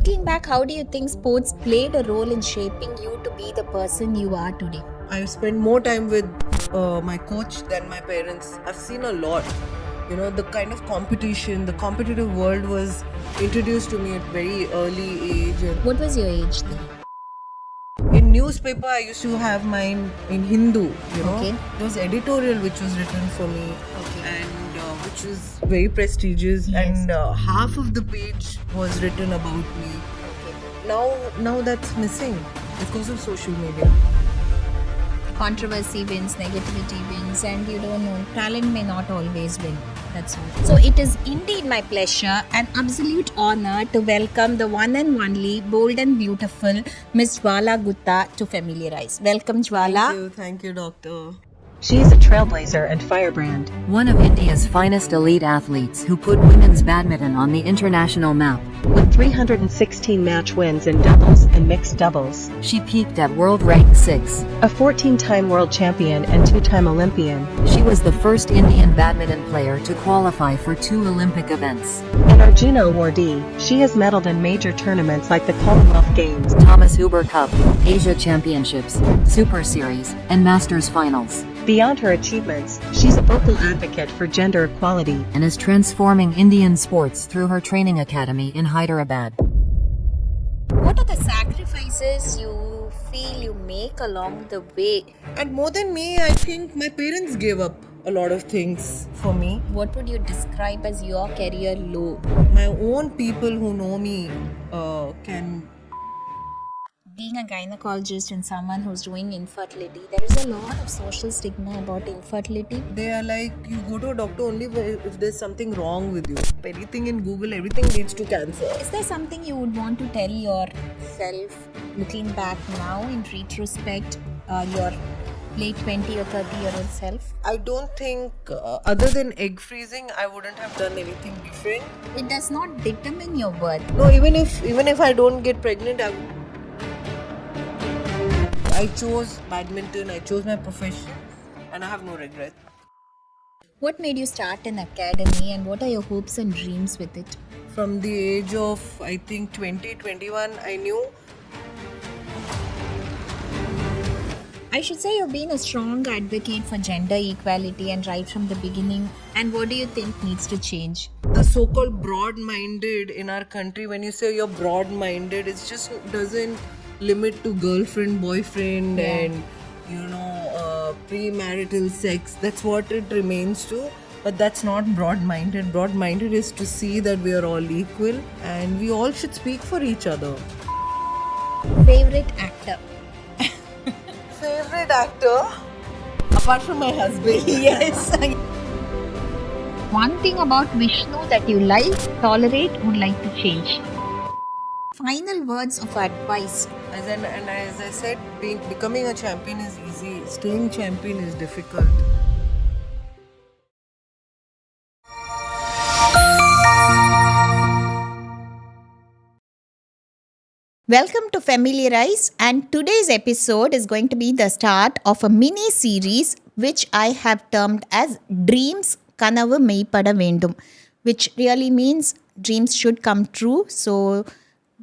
looking back, how do you think sports played a role in shaping you to be the person you are today? I spend more time with my coach than my parents. I've seen a lot. The kind of competition, the competitive world was introduced to me at very early age. And What was your age then? in newspaper, I used to have mine in Hindu. Okay. There was editorial which was written for me, Okay. and which was very prestigious. Yes. And half of the page was written about me. Now that's missing because of social media. Controversy wins, negativity wins, and you don't know, talent may not always win. That's all. So it is indeed my pleasure and absolute honor to welcome the one and only bold and beautiful Miss Jwala Gutta to Familiarize. Welcome, Jwala. Thank you, doctor. She is a trailblazer and firebrand. One of India's finest elite athletes who put women's badminton on the international map. With 316 match wins in doubles and mixed doubles. She peaked at world rank 6. A 14-time world champion and 2-time Olympian. She was the first Indian badminton player to qualify for 2 Olympic events. An Arjuna awardee, she has medaled in major tournaments like the Commonwealth Games, Thomas Huber Cup, Asia Championships, Super Series, and Masters Finals. Beyond her achievements, she's a vocal advocate for gender equality. And is transforming Indian sports through her training academy in Hyderabad. What are the sacrifices you feel you make along the way? And more than me, I think my parents gave up a lot of things for me. What would you describe as your career low? My own people who know me can. Being a gynecologist and someone who's doing infertility, there is a lot of social stigma about infertility. They are like, you go to a doctor only if there's something wrong with you. Anything in Google, everything leads to cancer. Is there something you would want to tell yourself looking back now in retrospect, your late 20 or 30-year-old self? I don't think, other than egg freezing, I wouldn't have done anything different. It does not determine your worth. No, even if I don't get pregnant, I chose badminton, I chose my profession, and I have no regret. What made you start an academy and what are your hopes and dreams with it? From the age of, I think, 20, 21, I knew. I should say you've been a strong advocate for gender equality and right from the beginning. And what do you think needs to change? The so-called broad-minded in our country, when you say you're broad-minded, it just doesn't limit to girlfriend, boyfriend, and premarital sex. That's what it remains to. But that's not broad-minded. Broad-minded is to see that we are all equal and we all should speak for each other. Favorite actor? Favorite actor? Apart from my husband. Yes. One thing about Vishnu that you like, tolerate, would like to change. Final words of advice. As I said, becoming a champion is easy. Staying champion is difficult. Welcome to Familiarize, and today's episode is going to be the start of a mini series which I have termed as Dreams Kanavu Meipada Vendum, which really means dreams should come true. So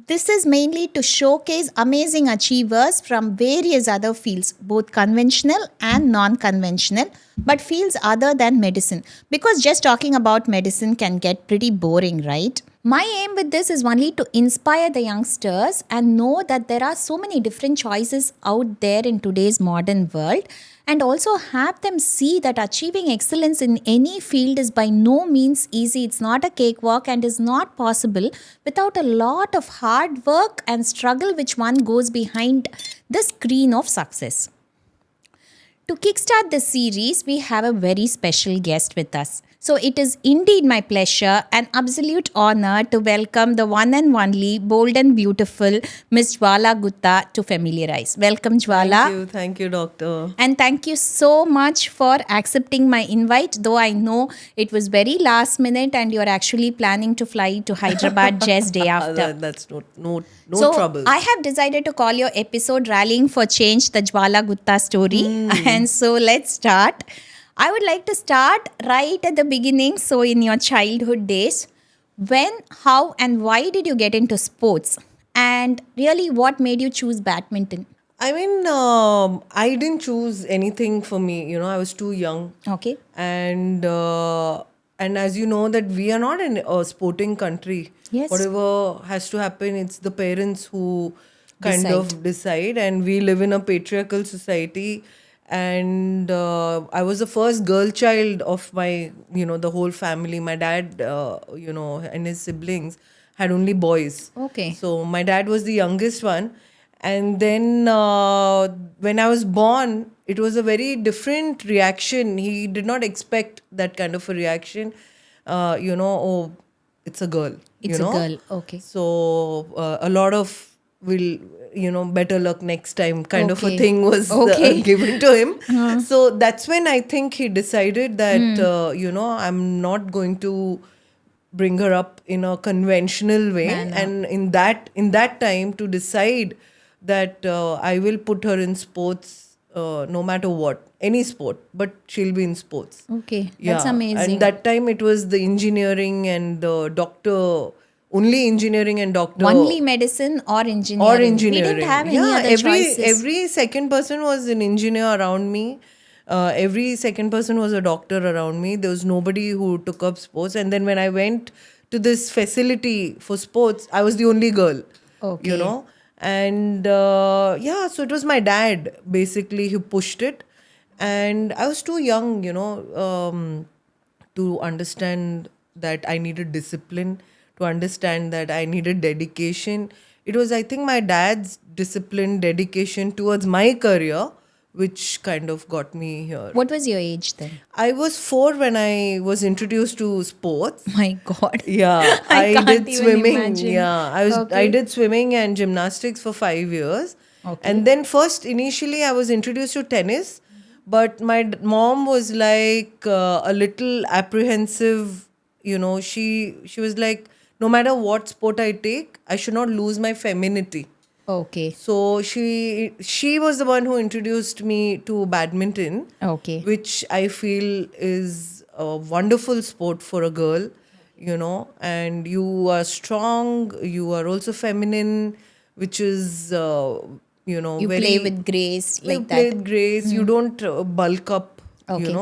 this is mainly to showcase amazing achievers from various other fields, both conventional and non-conventional, but fields other than medicine. Because just talking about medicine can get pretty boring, right? My aim with this is only to inspire the youngsters and know that there are so many different choices out there in today's modern world, and also have them see that achieving excellence in any field is by no means easy. It's not a cakewalk and is not possible without a lot of hard work and struggle which one goes behind the screen of success. To kickstart this series, we have a very special guest with us. So it is indeed my pleasure and absolute honor to welcome the one and only bold and beautiful Miss Jwala Gutta to Familiarize. Welcome, Jwala. Thank you, doctor. And thank you so much for accepting my invite, though I know it was very last minute and you're actually planning to fly to Hyderabad just day after. That's no So trouble. I have decided to call your episode Rallying for Change, the Jwala Gutta story. And so let's start. I would like to start right at the beginning. So in your childhood days, when, how and why did you get into sports? And really, what made you choose badminton? I mean, I didn't choose anything for me. I was too young, Okay. and as you know that we are not in a sporting country. Yes. Whatever has to happen, it's the parents who kind Decide. of decide, and we live in a patriarchal society. And I was the first girl child of my, the whole family. My dad, and his siblings had only boys. Okay. So my dad was the youngest one. And then when I was born, it was a very different reaction. He did not expect that kind of a reaction. Oh, it's a girl. It's a girl. Okay. So a lot of will, better luck next time kind of a Okay. thing was Okay. given to him. So that's when I think he decided that, I'm not going to bring her up in a conventional way. And in that time to decide that I will put her in sports no matter what, any sport, but she'll be in sports. Okay. That's amazing. And that time it was the engineering and the doctor, only engineering and doctor. Only medicine or engineering. Or engineering. We didn't have any other choices. Every second person was an engineer around me. Every second person was a doctor around me. There was nobody who took up sports. And then when I went to this facility for sports, I was the only girl. Okay. And so it was my dad basically who pushed it. And I was too young, to understand that I needed discipline, to understand that I needed dedication. It was, I think, my dad's discipline, dedication towards my career, which kind of got me here. What was your age then? I was 4 when I was introduced to sports. My God. Yeah, I can't did even swimming. imagine. Yeah, I Okay. did swimming and gymnastics for 5 years. Okay. And then first initially I was introduced to tennis, but my mom was like a little apprehensive, she was like, no matter what sport I take, I should not lose my femininity. Okay. So she was the one who introduced me to badminton, Okay. which I feel is a wonderful sport for a girl, and you are strong, you are also feminine, which is, You very, play with grace you like play that. with grace, you don't bulk up, Okay.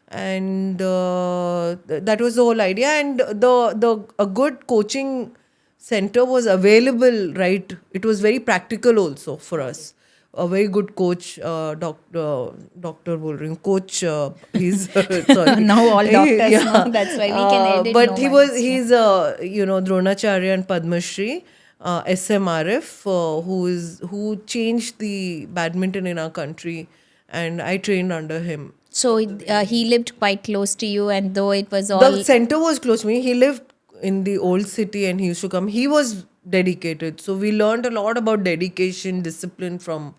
and that was the whole idea. And a good coaching center was available, right? It was very practical also for us. A very good coach, doctor bol rahi hu, coach, he's sorry. Now all doctors know, that's why we can edit But no he's minds. Dronacharya and Padma Shri, SMRF, who changed the badminton in our country, and I trained under him. So he lived quite close to you, and though it was all The center was close to me. He lived in the old city and he used to come. He was dedicated. So we learned a lot about dedication, discipline from,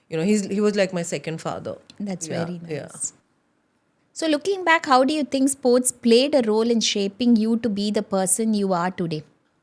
he was like my second father. that's Yeah, very nice. yeah. So looking back, how do you think sports played a role in shaping you to be the person you are today?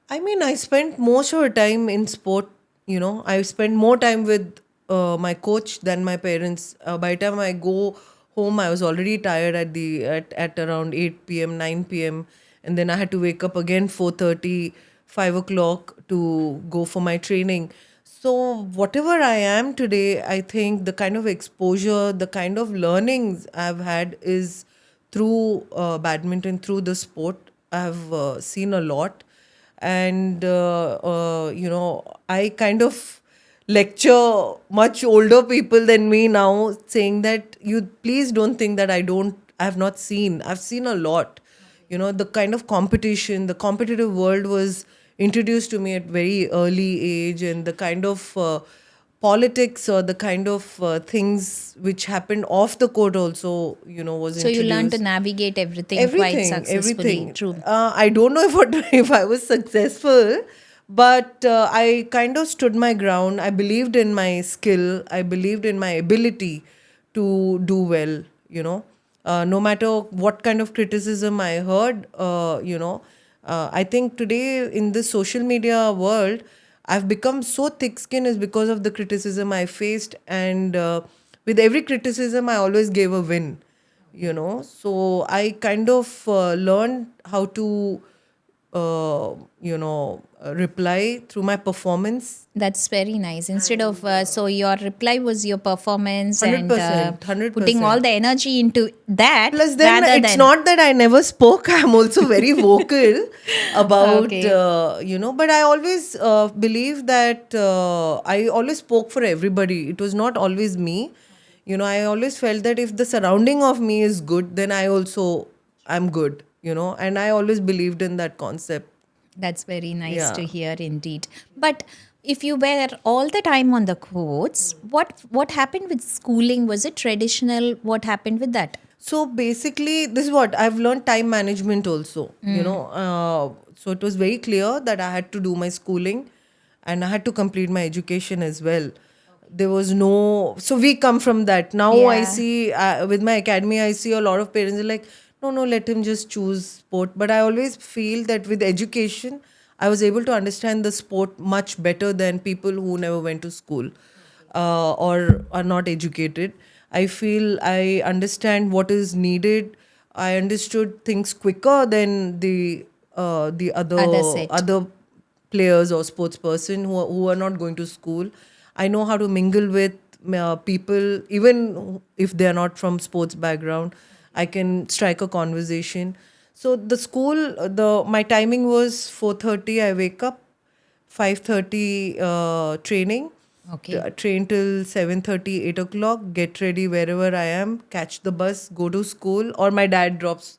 I mean, I spent most of the time in sport. I spent more time with my coach than my parents. By the time I go home, I was already tired at around 8 p.m., 9 p.m. And then I had to wake up again 4:30, 5 o'clock to go for my training. So whatever I am today, I think the kind of exposure, the kind of learnings I've had is through badminton, through the sport. I've seen a lot. And I kind of lecture much older people than me now, saying that you please don't think that I have not seen. I've seen a lot. The kind of competition, the competitive world was introduced to me at very early age, and the kind of politics or the kind of things which happened off the court also, was So introduced. you learned to navigate everything quite successfully. True. I don't know if I was successful, but I kind of stood my ground. I believed in my skill. I believed in my ability to do well, no matter what kind of criticism I heard, I think today in this social media world, I've become so thick-skinned is because of the criticism I faced. And with every criticism, I always gave a win, So I kind of learned how to reply through my performance. That's very nice. Instead of, so your reply was your performance and 100%, putting all 100%. the energy into that Plus, then rather it's than. not that I never spoke. I'm also very vocal about, Okay. but I always believe that I always spoke for everybody. It was not always me. I always felt that if the surrounding of me is good, then I also am good, and I always believed in that concept. That's very nice to Yeah. hear indeed. But if you were all the time on the courts, what happened with schooling? Was it traditional? What happened with that? So basically, this is what I've learned time management also. So it was very clear that I had to do my schooling and I had to complete my education as well. There was no, so we come from that. Now I Yeah. see with my academy, I see a lot of parents are like, no, no, let him just choose sport. But I always feel that with education, I was able to understand the sport much better than people who never went to school or are not educated. I feel I understand what is needed. I understood things quicker than the Other set. other players or sports person who are not going to school. I know how to mingle with people, even if they are not from sports background. I can strike a conversation. So the school, the my timing was 4:30. I wake up, 5:30 training, Okay. train till 7:30, 8 o'clock, get ready wherever I am, catch the bus, go to school, or my dad drops.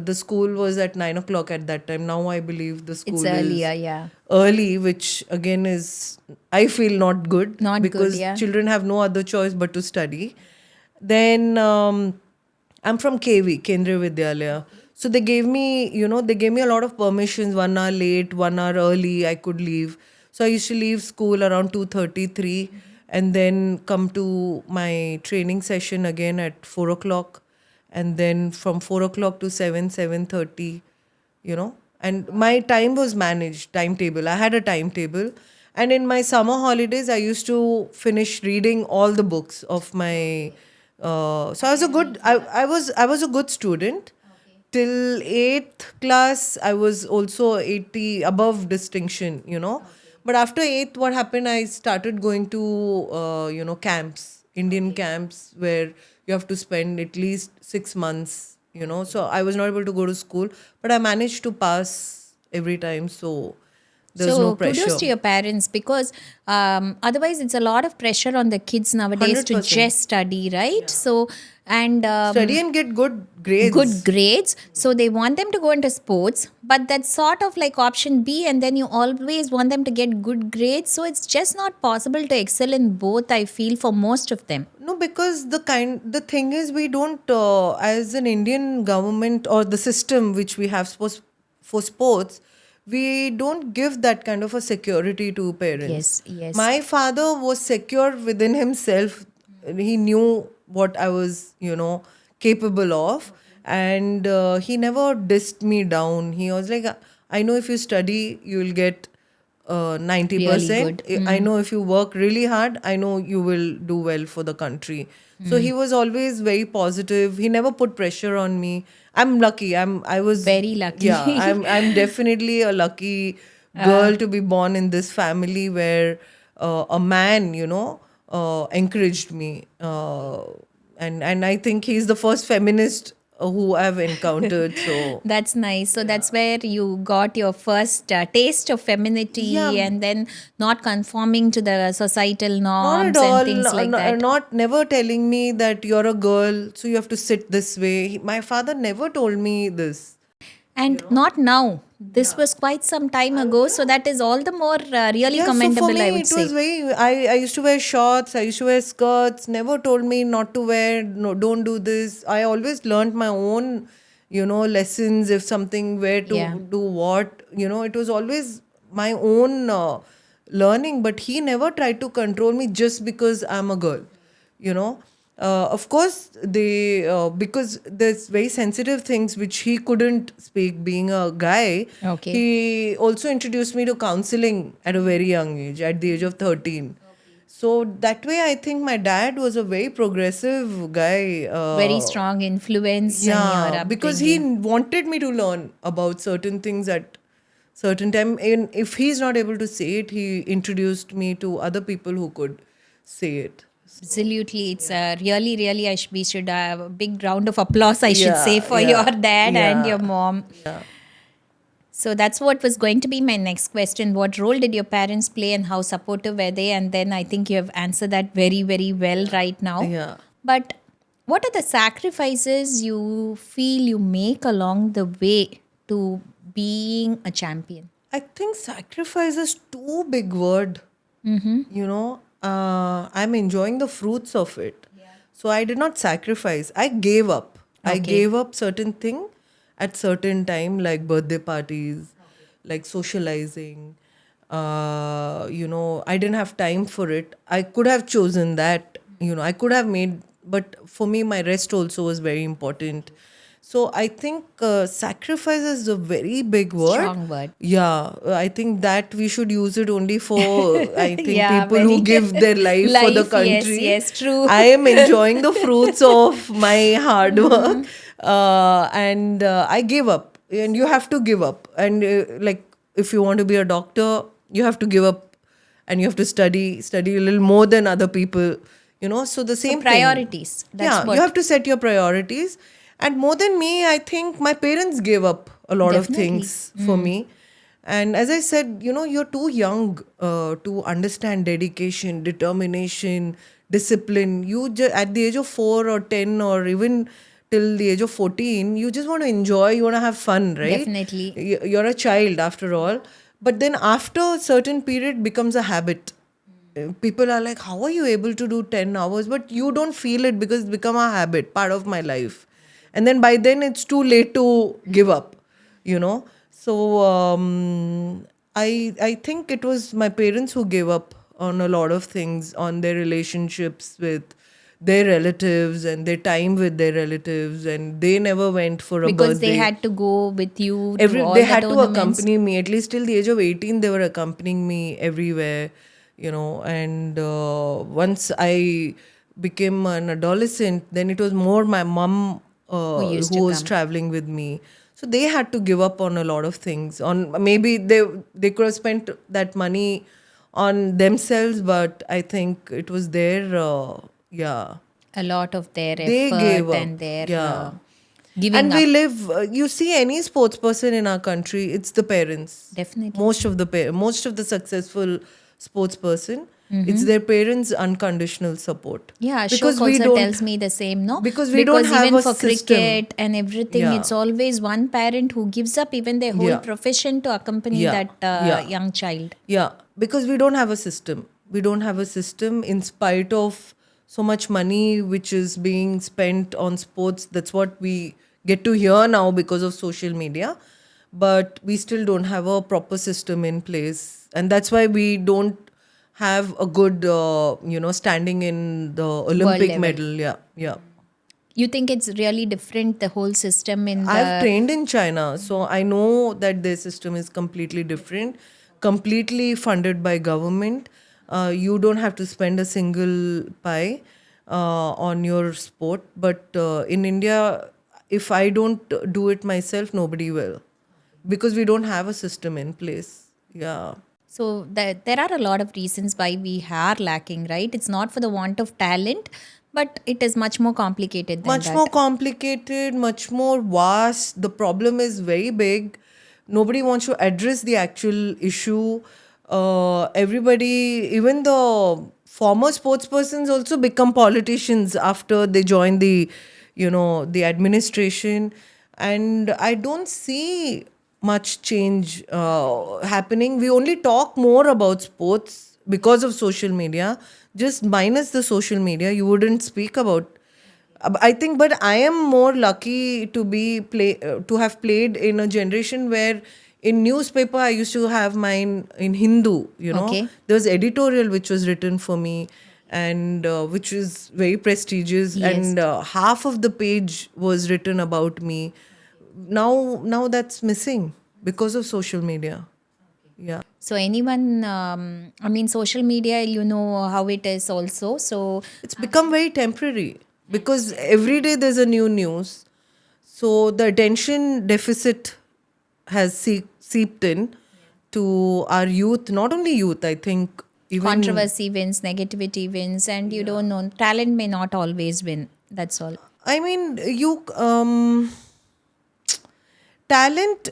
The school was at 9 o'clock at that time. Now I believe the It's school earlier, is yeah. early, which again is, I feel, not good Not good, because yeah. children have no other choice but to study. Then I'm from KV, Kendriya Vidyalaya. So they gave me a lot of permissions, 1 hour late, 1 hour early, I could leave. So I used to leave school around 2:33 and then come to my training session again at 4 o'clock. And then from 4 o'clock to 7:30, and my time was managed, timetable. I had a timetable. And in my summer holidays, I used to finish reading all the books of my. So I was a good. I was a good student. Till eighth class, I was also 80 above distinction. But after eighth, what happened? I started going to camps, Indian camps, where you have to spend at least 6 months. So I was not able to go to school, but I managed to pass every time. So there was no So kudos pressure. to your parents because otherwise it's a lot of pressure on the kids nowadays to 100%. just study, right? So and Study and get good good grades. grades. So they want them to go into sports, but that's sort of like option B, and then you always want them to get good grades. So it's just not possible to excel in both, I feel, for most of them. No, because the thing is, we don't, as an Indian government or the system which we have for sports, we don't give that kind of a security to parents. Yes, yes. My father was secure within himself. He knew what I was, capable of, and he never dissed me down. He was like, I know if you study, you will get Really 90%. good. I know if you work really hard, I know you will do well for the country. So he was always very positive. He never put pressure on me. I'm lucky. I was Very lucky. Yeah, I'm definitely a lucky girl to be born in this family where a man, encouraged me. And I think he's the first feminist who I've encountered. So That's nice. So that's where you got your first taste of femininity yeah, and then not conforming to the societal not at norms and all. things like that. Not never telling me that you're a girl, so you have to sit this way. My father never told me this. And not now. This was quite some time ago. So that is all the more really Yeah, so for commendable, I me, would it say. was very. I used to wear shorts. I used to wear skirts. Never told me not to wear. No, don't do this. I always learned my own, lessons. If something, where to Yeah. do what. It was always my own learning. But he never tried to control me just because I'm a girl. You know. Of course, because there's very sensitive things which he couldn't speak. Being a guy, Okay. he also introduced me to counseling at a very young age, at the age of 13. So that way, I think my dad was a very progressive guy. Very strong influence in Yeah, your because he upbringing. wanted me to learn about certain things at certain time. And if he's not able to say it, he introduced me to other people who could say it. Absolutely. It's really, really, we should have a big round of applause, I should say, Yeah, for yeah, your dad and yeah, your mom. yeah. So that's what was going to be my next question. What role did your parents play and how supportive were they? And then I think you have answered that very, very well right now. Yeah. But what are the sacrifices you feel you make along the way to being a champion? I think sacrifice is too big word. I'm enjoying the fruits of it. So I did not sacrifice. I gave up. I Okay. gave up certain thing at certain time, like birthday parties, like socializing. I didn't have time for it. I could have chosen that. I could have made, but for me, my rest also was very important. So I think sacrifice is a very big word. Strong word. Yeah, I think that we should use it only for, I think, Yeah, people who very- give their life for the Life, yes, country. yes, true. I am enjoying the fruits of my hard work, and I gave up. And you have to give up. And like, if you want to be a doctor, you have to give up, and you have to study a little more than other people. So the same thing. Priorities. That's Yeah, what. you have to set your priorities. And more than me, I think my parents gave up a lot of Definitely. things for me. And as I said, you're too young to understand dedication, determination, discipline. At the age of 4 or 10 or even till the age of 14, you just want to enjoy, you want to have fun, right? Definitely. You're a child after all. But then after a certain period becomes a habit. People are like, how are you able to do 10 hours? But you don't feel it because it's become a habit, part of my life. And then by then it's too late to give up, So I think it was my parents who gave up on a lot of things, on their relationships with their relatives and their time with their relatives, and they never went for a Because birthday. they had to go with you to all They the had to tournaments. accompany me, at least till the age of 18 they were accompanying me everywhere, and once I became an adolescent, then it was more my mom used who to was come. traveling with me. So they had to give up on a lot of things. On maybe they could have spent that money on themselves, but I think it was their A lot of their they effort gave up. and their Yeah. giving And up. we live, you see any sports person in our country, it's the parents. Definitely. Most of the successful sports person, it's their parents' unconditional support. Yeah, because Ashok we also don't, tells me the same, no? because we don't have even a for system. cricket and everything, Yeah. it's always one parent who gives up even their whole Yeah. profession to accompany Yeah. that Yeah. young child. Yeah, because we don't have a system. We don't have a system in spite of so much money which is being spent on sports. That's what we get to hear now because of social media. But we still don't have a proper system in place. And that's why we don't have a good, standing in the Olympic level. medal. Yeah, yeah. You think it's really different, the whole system in the... I've trained in China, so I know that their system is completely different, completely funded by government. You don't have to spend a single pie on your sport. But in India, if I don't do it myself, nobody will, because we don't have a system in place. Yeah. So there are a lot of reasons why we are lacking, right? It's not for the want of talent, but it is much more complicated than Much that. more complicated, much more vast. The problem is very big. Nobody wants to address the actual issue. Everybody, even the former sports persons, also become politicians after they join the administration. And I don't see much change happening. We only talk more about sports because of social media. Just minus the social media, you wouldn't speak about. I think, but I am more lucky to have played in a generation where in newspaper I used to have mine in Hindu. Okay. There was editorial which was written for me, and which was very prestigious, Yes. and half of the page was written about me. Now that's missing because of social media. Yeah. So anyone, social media, you know how it is also. So It's become very temporary because every day there's a new news. So the attention deficit has seeped in. to our youth, not only youth, I think even Controversy wins, negativity wins, and you don't know. Talent may not always win. That's all. I mean, talent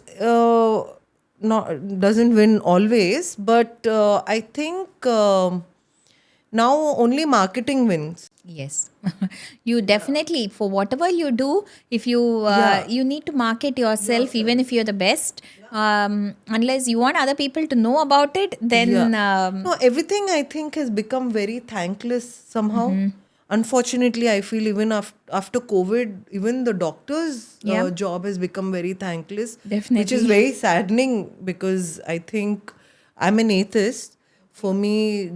not doesn't win always, but I think now only marketing wins. Yes, you definitely, for whatever you do, if you you need to market yourself, even if you're the best. Unless you want other people to know about it, then No, everything I think has become very thankless somehow. Unfortunately, I feel even after COVID, even the doctor's Yeah. job has become very thankless, which Definitely. is very saddening because I think I'm an atheist. For me,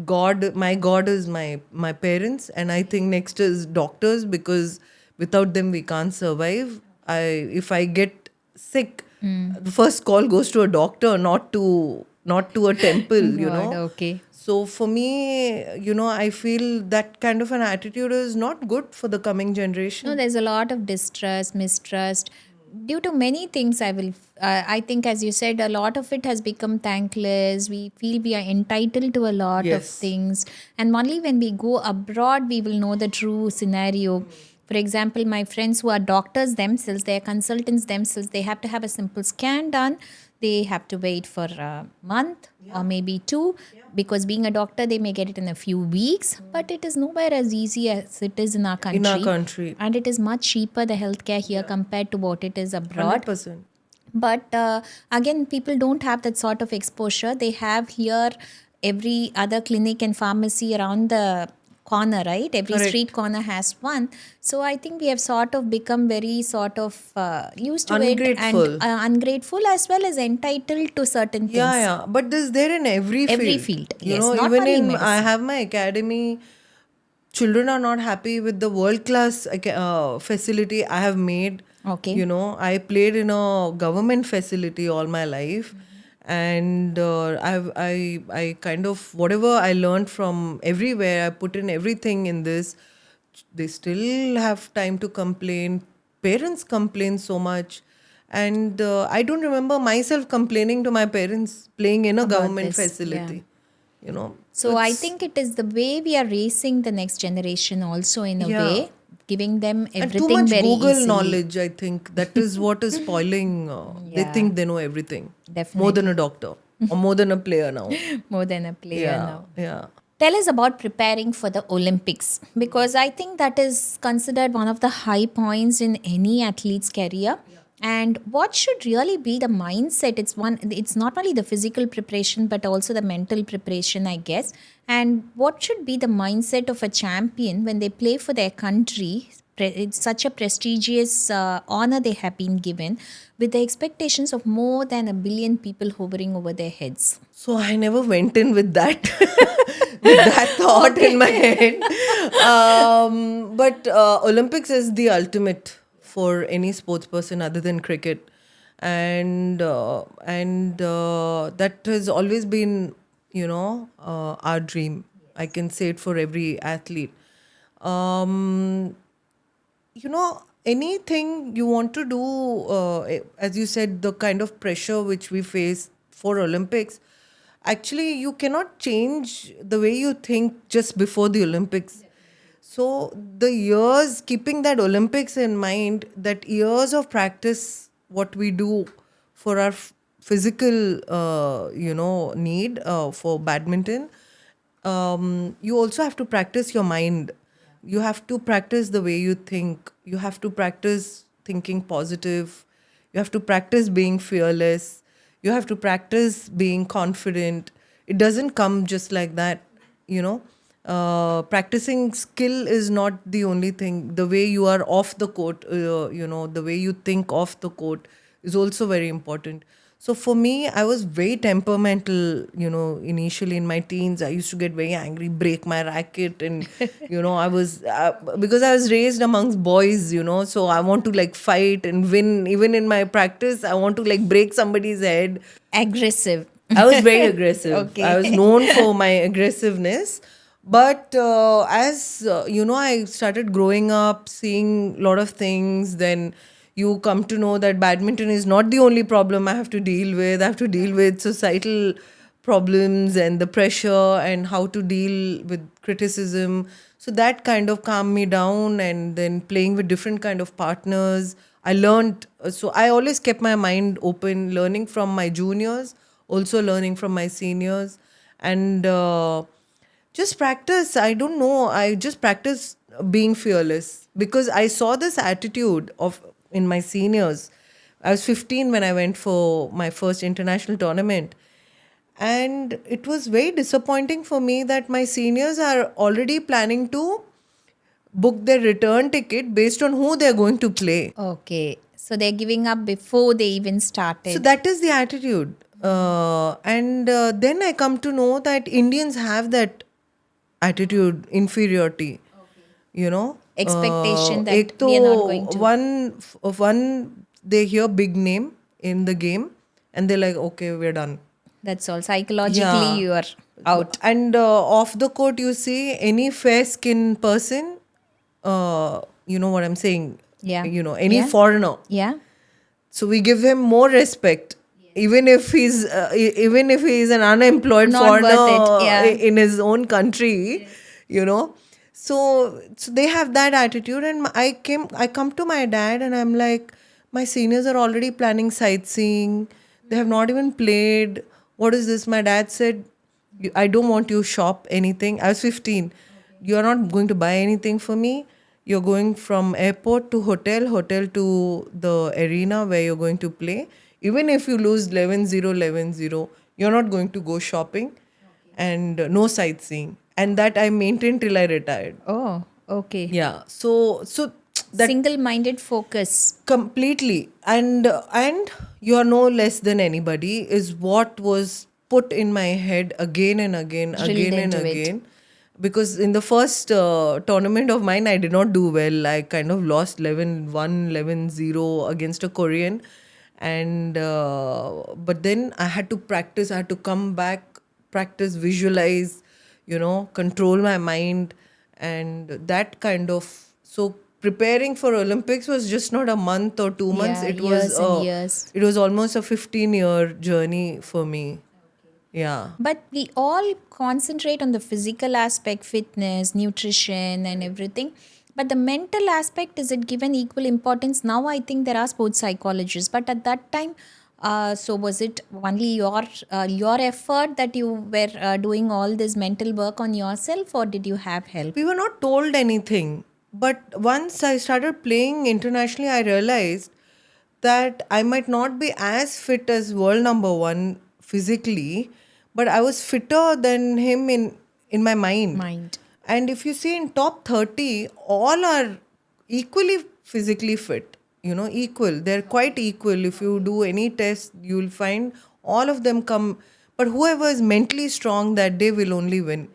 my God is my parents, and I think next is doctors because without them we can't survive. If I get sick, the first call goes to a doctor, not to a temple, God, okay. So for me, I feel that kind of an attitude is not good for the coming No, generation. there's a lot of distrust, mistrust due to many things. I think, as you said, a lot of it has become thankless. We feel we are entitled to a lot of Yes. things. And only when we go abroad, we will know the true scenario. For example, my friends who are doctors themselves, they are consultants themselves, they have to have a simple scan done. They have to wait for a month or maybe two, because being a doctor, they may get it in a few weeks, but it is nowhere as easy as it is in our country. In our country. And it is much cheaper, the healthcare here, compared to what it is abroad. 100%. But again, people don't have that sort of exposure. They have here every other clinic and pharmacy around the corner, right? Every Correct. street corner has one. So I think we have sort of become very sort of used to it, Ungrateful. and ungrateful, as well as entitled to certain things. Yeah. But this there in every field. Every field, yes, not even only in medicine. I have my academy. Children are not happy with the world class facility I have made. Okay. I played in a government facility all my life, and I kind of whatever I learned from everywhere, I put in everything in this. They still have time to complain. Parents complain so much. And I don't remember myself complaining to my parents playing in a government this, facility. So I think it is the way we are raising the next generation also, in a Yeah. way, giving them And everything too much very Google easily. knowledge, I think. That is what is spoiling. They Yeah. think they know everything. Definitely. More than a doctor. Or more than a player now. More than a player Yeah. now. Yeah. Tell us about preparing for the Olympics, because I think that is considered one of the high points in any athlete's career. And what should really be the mindset? It's not only the physical preparation but also the mental preparation, I guess. And what should be the mindset of a champion when they play for their country? It's such a prestigious honor they have been given, with the expectations of more than 1 billion people hovering over their heads. So I never went in with that with that thought in my head. But Olympics is the ultimate for any sports person other than cricket, and that has always been our dream. I can say it for every athlete. Um, Anything you want to do, as you said, the kind of pressure which we face for Olympics, actually you cannot change the way you think just before the Olympics. So the years, keeping that Olympics in mind, that years of practice, what we do for our physical need for badminton, you also have to practice your mind. You have to practice the way you think. You have to practice thinking positive. You have to practice being fearless. You have to practice being confident. It doesn't come just like that, practicing skill is not the only thing. The way you are off the court, the way you think off the court is also very important. So for me, I was very temperamental, initially in my teens. I used to get very angry, break my racket. And, I was, because I was raised amongst boys, so I want to like fight and win. Even in my practice, I want to like break somebody's head. Aggressive. I was very aggressive. Okay. I was known for my aggressiveness. But as I started growing up, seeing a lot of things, then you come to know that badminton is not the only problem I have to deal with. I have to deal with societal problems and the pressure and how to deal with criticism. So that kind of calmed me down, and then playing with different kind of partners. I learned, so I always kept my mind open, learning from my juniors, also learning from my seniors, and just practice. I don't know. I just practice being fearless because I saw this attitude of in my seniors. I was 15 when I went for my first international tournament. And it was very disappointing for me that my seniors are already planning to book their return ticket based on who they're going to play. Okay. So they're giving up before they even started. So that is the attitude. And then I come to know that Indians have that attitude, inferiority. You know, Expectation that ek we are not to going to. one they hear big name in the game and they're like, okay, we're done. That's all. Psychologically, Yeah. you are out. And off the court, you see any fair skinned person, you know what I'm saying? Yeah. You know, any Yeah. foreigner. Yeah. So we give him more respect. Even if he's an unemployed Not foreigner worth it, yeah. in his own country, you know. So they have that attitude, and I come to my dad, and I'm like, my seniors are already planning sightseeing. They have not even played. What is this? My dad said, I don't want you shop anything. I was 15. You're not going to buy anything for me. You're going from airport to hotel to the arena where you're going to play. Even if you lose 11-0, 11-0, you're not going to go shopping and no sightseeing. And that I maintained till I retired. Oh, okay. Yeah. So that Single-minded focus. completely, and you are no less than anybody is what was put in my head again and again, Drilled again and into it. again. Because in the first tournament of mine, I did not do well. I kind of lost 11-1, 11-0 against a Korean. And but then I had to practice. I had to come back, practice, visualize, you know, control my mind, and that kind of. So preparing for Olympics was just not a month or 2 months. Yeah, It years was and years. It was almost a 15-year journey for me. Yeah. But we all concentrate on the physical aspect, fitness, nutrition, and everything. But the mental aspect, is it given equal importance? Now I think there are sports psychologists, but at that time, so was it only your effort that you were doing all this mental work on yourself, or did you have help? We were not told anything. But once I started playing internationally, I realized that I might not be as fit as world number one physically, but I was fitter than him in my mind. And if you see in top 30, all are equally physically fit, you know, equal. They're quite equal. If you do any test, you'll find all of them come. But whoever is mentally strong that day will only win.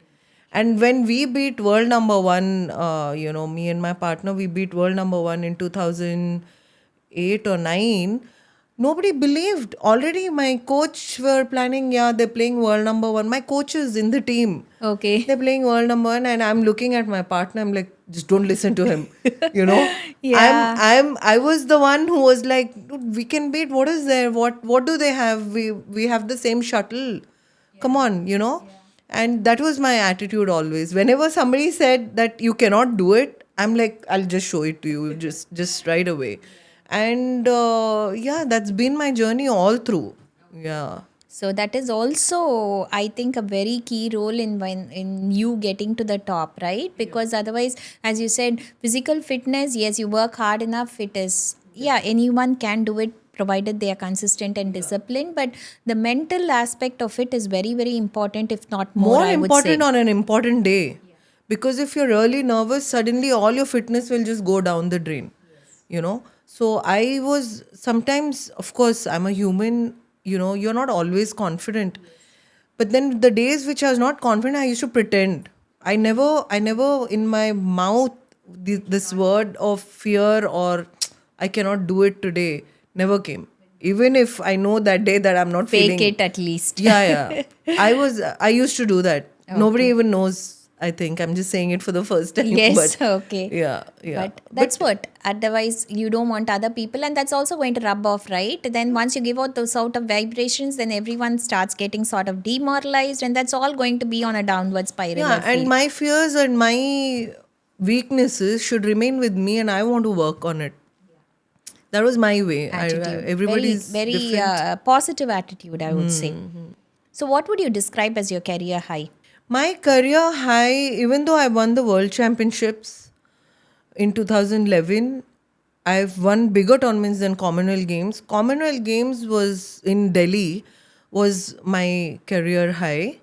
And when we beat world number one, you know, me and my partner, we beat world number one in 2008 or 9. Nobody believed. Already my coach were planning, yeah, they're playing world number one. My coach is in the team. Okay. They're playing world number one, and I'm looking at my partner. I'm like, just don't listen to him. You know? Yeah. I was the one who was like, dude, we can beat. What is there? What do they have? We have the same shuttle. Come on, you know? And that was my attitude always. Whenever somebody said that you cannot do it, I'm like, I'll just show it to you, just right away. And yeah, that's been my journey all through. Yeah. So that is also, I think, a very key role in you getting to the top, right? Because otherwise, as you said, physical fitness, yes, you work hard enough, it is, yeah, anyone can do it provided they are consistent and disciplined. But the mental aspect of it is very, very important, if not more, More I would important say. on an important day. Because if you're really nervous, suddenly all your fitness will just go down the drain. You know? So I was sometimes, of course, I'm a human, you know, you're not always confident. But then the days which I was not confident, I used to pretend. I never in my mouth this word of fear or I cannot do it today never came. Even if I know that day that I'm not Fake feeling it at least. yeah. I used to do that. Nobody even knows I think I'm just saying it for the first time. Yes, But okay. yeah. But that's what. Otherwise, you don't want other people, and that's also going to rub off, right? Then once you give out those sort of vibrations, then everyone starts getting sort of demoralized, and that's all going to be on a downward spiral. Yeah, I feel. and my fears and my weaknesses should remain with me, and I want to work on it. That was my way. Attitude. Everybody's very different. positive attitude, I would say. So, what would you describe as your career high? My career high, even though I won the World Championships in 2011, I've won bigger tournaments than Commonwealth Games. Commonwealth Games was in Delhi, was my career high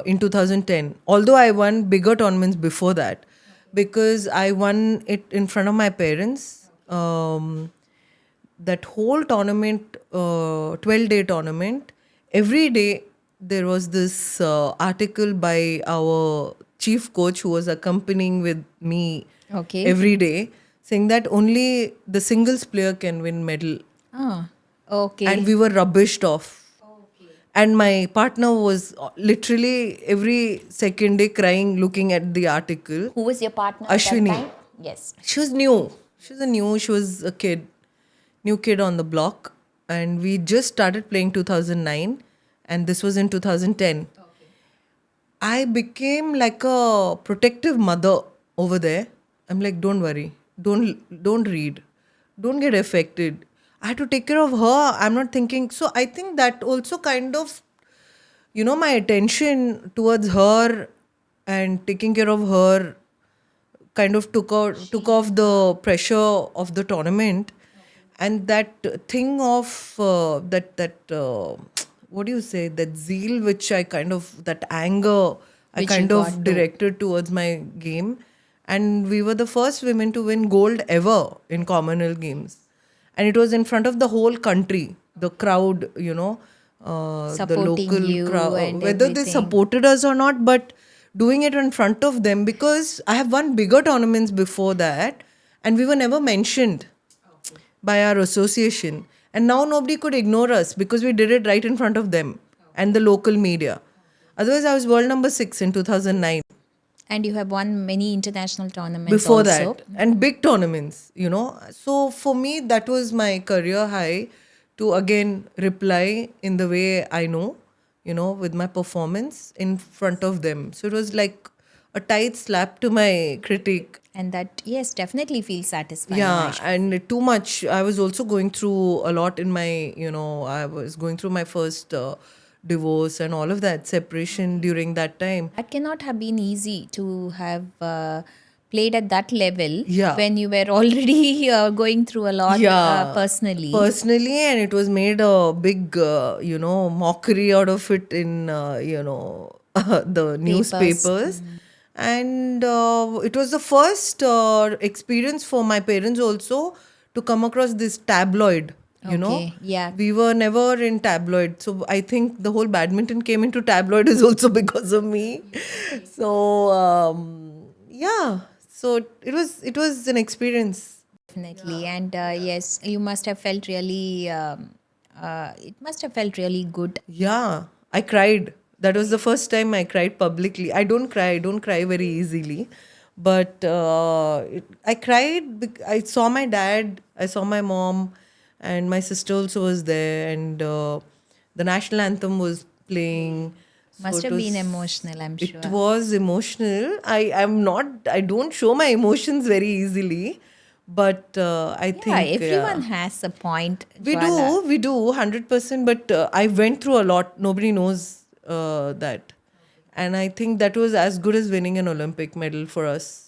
in 2010. Although I won bigger tournaments before that, because I won it in front of my parents. That whole tournament, 12-day tournament, every day there was this article by our chief coach who was accompanying with me Okay. every day, saying that only the singles player can win medal. Ah, okay. And we were rubbished off. And my partner was literally every second day crying looking at the article. Who was your partner? Ashwini. At that time? Yes. She was new. She was a kid, new kid on the block. And we just started playing 2009. And this was in 2010. I became like a protective mother over there. I'm like, don't worry. Don't read. Don't get affected. I had to take care of her. I'm not thinking. So I think that also kind of, my attention towards her and taking care of her kind of took off the pressure of the tournament, and that thing of what do you say, that zeal which I kind of, that anger I Which kind you of got to. directed towards my game. And we were the first women to win gold ever in Commonwealth Games, and it was in front of the whole country, the crowd, the Supporting local you crowd, and whether they everything. supported us or not, but doing it in front of them, because I have won bigger tournaments before that, and we were never mentioned by our association. And now nobody could ignore us because we did it right in front of them and the local media. Otherwise, I was world number 6 in 2009. And you have won many international tournaments Before also. that, and big tournaments, So for me, that was my career high, to again reply in the way I know, with my performance in front of them. So it was like a tight slap to my critic. And that, yes, definitely feels satisfying. Yeah, Aisha. and too much. I was also going through a lot in my, I was going through my first divorce and all of that, separation during that time. That cannot have been easy to have played at that level Yeah. when you were already going through a lot personally. Personally, and it was made a big, mockery out of it in, the newspapers. And it was the first experience for my parents also to come across this tabloid, Okay, yeah. We were never in tabloid. So I think the whole badminton came into tabloid is also because of me. So, yeah. So it was an experience. Definitely. And yes, you must have felt really, it must have felt really good. Yeah, I cried. That was the first time I cried publicly. I don't cry very easily. But I cried. I saw my dad, I saw my mom, and my sister also was there. And the national anthem was playing. So Must it have been was- emotional, I'm sure. It was emotional. I don't show my emotions very easily. But I think... Yeah, everyone has a point. We Jwala. do 100%, but I went through a lot. Nobody knows that. And I think that was as good as winning an Olympic medal for us.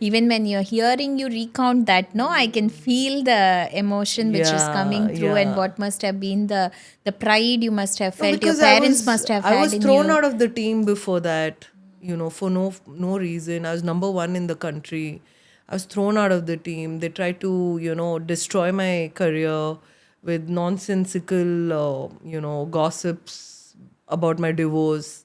Even when you're hearing you recount that, no, I can feel the emotion which is Yeah, coming through, and yeah. what must have been the pride you must have felt. Your Because parents must have had I was in thrown you. out of the team before that, for no reason. I was number 1 in the country. I was thrown out of the team. They tried to, destroy my career with nonsensical, gossips about my divorce.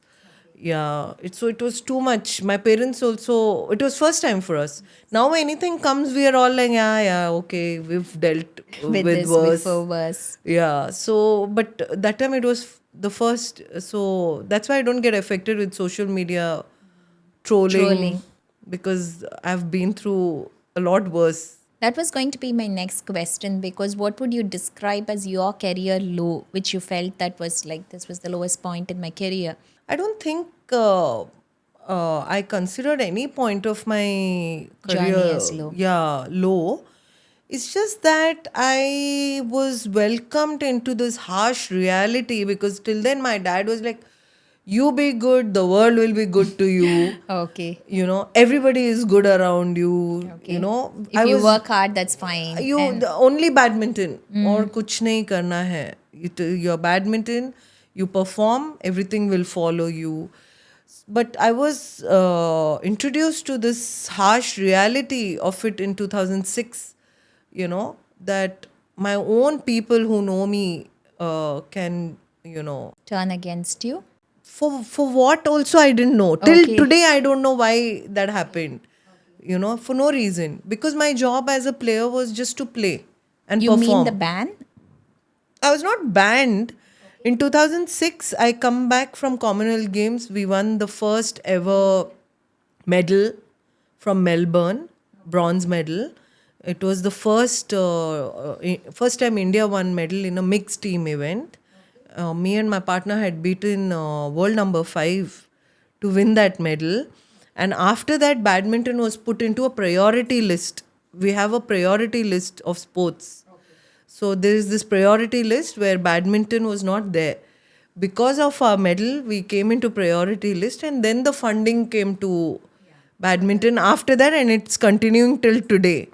Yeah, it was too much. My parents also, it was first time for us. Now anything comes, we are all like, yeah, okay, we've dealt with with this worse. before worse. Yeah, so, but that time it was the first, so that's why I don't get affected with social media trolling. Because I've been through a lot worse. That was going to be my next question, because what would you describe as your career low, which you felt that was like, this was the lowest point in my career? I don't think I considered any point of my Journey career, as low. yeah, low. It's just that I was welcomed into this harsh reality, because till then my dad was like, "You be good, the world will be good to you." Okay. Everybody is good around you. Okay. If I you was work hard, that's fine. the only badminton और कुछ नहीं करना है. Your badminton, you perform, everything will follow you. But I was introduced to this harsh reality of it in 2006. That my own people who know me can, Turn against you. for what also I didn't know. Till Okay. today, I don't know why that happened. For no reason. Because my job as a player was just to play and You perform. mean the ban? I was not banned. In 2006, I come back from Commonwealth Games. We won the first ever medal from Melbourne, bronze medal. It was the first time India won medal in a mixed team event. Me and my partner had beaten world number 5 to win that medal. And after that, badminton was put into a priority list. We have a priority list of sports. So there is this priority list where badminton was not there. Because of our medal, we came into priority list, and then the funding came to badminton after that, and it's continuing till today.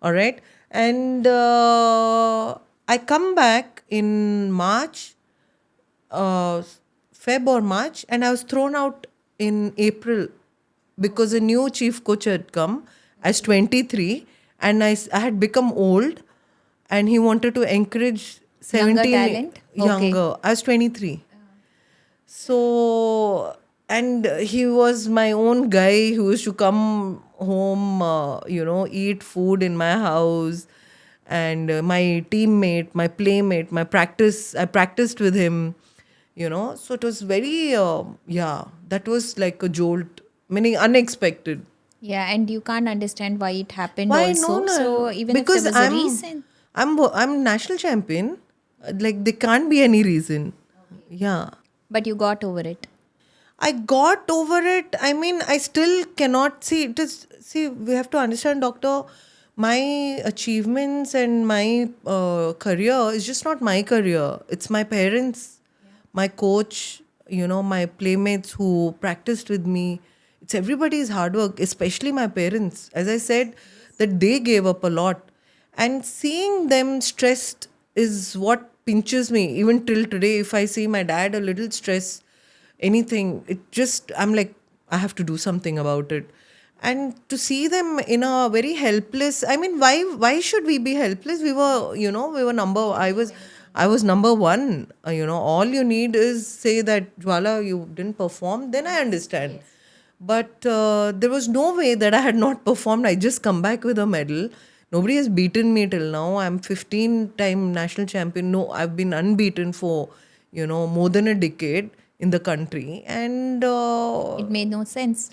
All right. And I come back in March, Feb or March, and I was thrown out in April because a new chief coach had come as 23, and I had become old, and he wanted to encourage 17 talent? Okay. younger. I was 23. So, and he was my own guy who used to come home, eat food in my house. And my teammate, my playmate, I practiced with him, So it was very, that was like a jolt, meaning unexpected. Yeah, and you can't understand why it happened Why? also. No. So even Because if there was a reason. I'm national champion. Like, there can't be any reason. Yeah. But you got over it. I got over it. I mean, I still cannot see it is. See, we have to understand, doctor, my achievements and my career is just not my career. It's my parents, my coach, my playmates who practiced with me. It's everybody's hard work, especially my parents. As I said, that they gave up a lot. And seeing them stressed is what pinches me. Even till today, if I see my dad a little stressed, anything, I'm like, I have to do something about it. And to see them in a very helpless, I mean, why should we be helpless? We were, I was number one. All you need is say that, Jwala, you didn't perform, then I understand. But there was no way that I had not performed. I just come back with a medal. Nobody has beaten me till now. I'm 15-time national champion. No, I've been unbeaten for, more than a decade in the country. And It made no sense.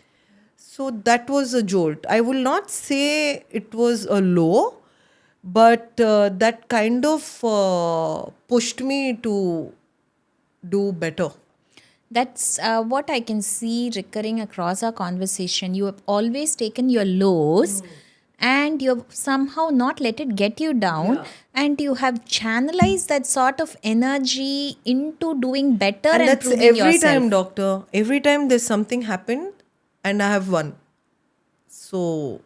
so that was a jolt. I will not say it was a low, but that kind of pushed me to do better. That's what I can see recurring across our conversation. You have always taken your lows and you've somehow not let it get you down, and you have channelized that sort of energy into doing better and, And that's proving every yourself. time, doctor. Every time there's something happened and I have won. So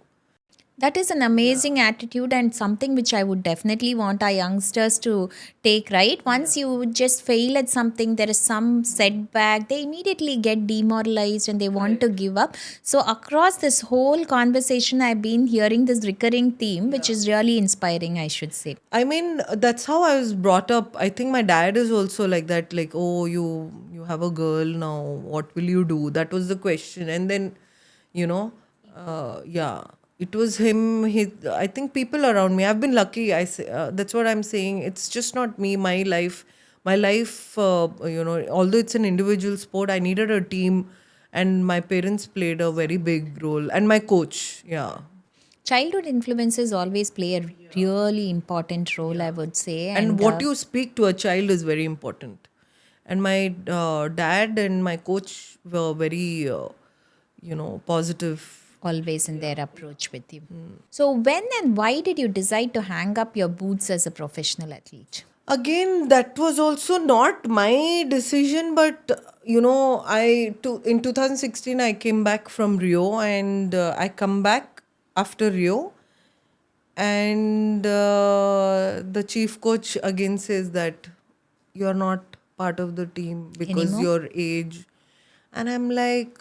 That is an amazing attitude and something which I would definitely want our youngsters to take, right? Once you just fail at something, there is some setback, they immediately get demoralized and they want to give up. So, across this whole conversation, I've been hearing this recurring theme, which is really inspiring, I should say. I mean, that's how I was brought up. I think my dad is also like that. Like, oh, you have a girl now. What will you do? That was the question. And then, it was him. I think people around me. I've been lucky. That's what I'm saying. It's just not me. My life. Although it's an individual sport, I needed a team. and my parents played a very big role, and my coach. Yeah. Childhood influences always play a really important role, I would say. And what you speak to a child is very important. And my dad and my coach were very, positive. always in their approach with you. So, when and why did you decide to hang up your boots as a professional athlete? Again, that was also not my decision, but in 2016 I came back from Rio, and I come back after Rio, and the chief coach again says that you're not part of the team because Anymore? your age. And I'm like,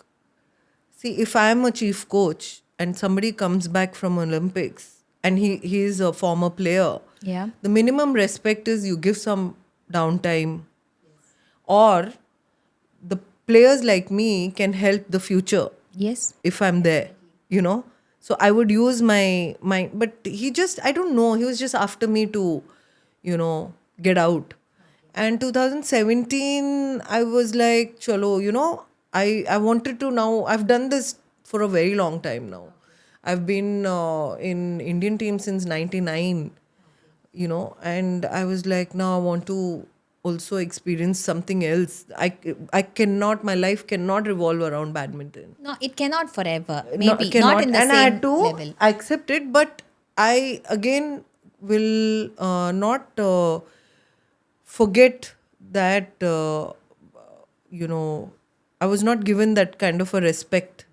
see, if I'm a chief coach and somebody comes back from Olympics and he is a former player, Yeah. the minimum respect is you give some downtime, or the players like me can help the future Yes. if I'm there. So I would use my but he just, I don't know, he was just after me to, get out. And 2017 I was like, chalo, I wanted to now, I've done this for a very long time now. I've been in Indian team since 99, and I was like, now I want to also experience something else. I cannot, my life cannot revolve around badminton. No, it cannot forever. No, Maybe not cannot. in the And I same had to level. accept it, but I again will not forget that I was not given that kind of a respect,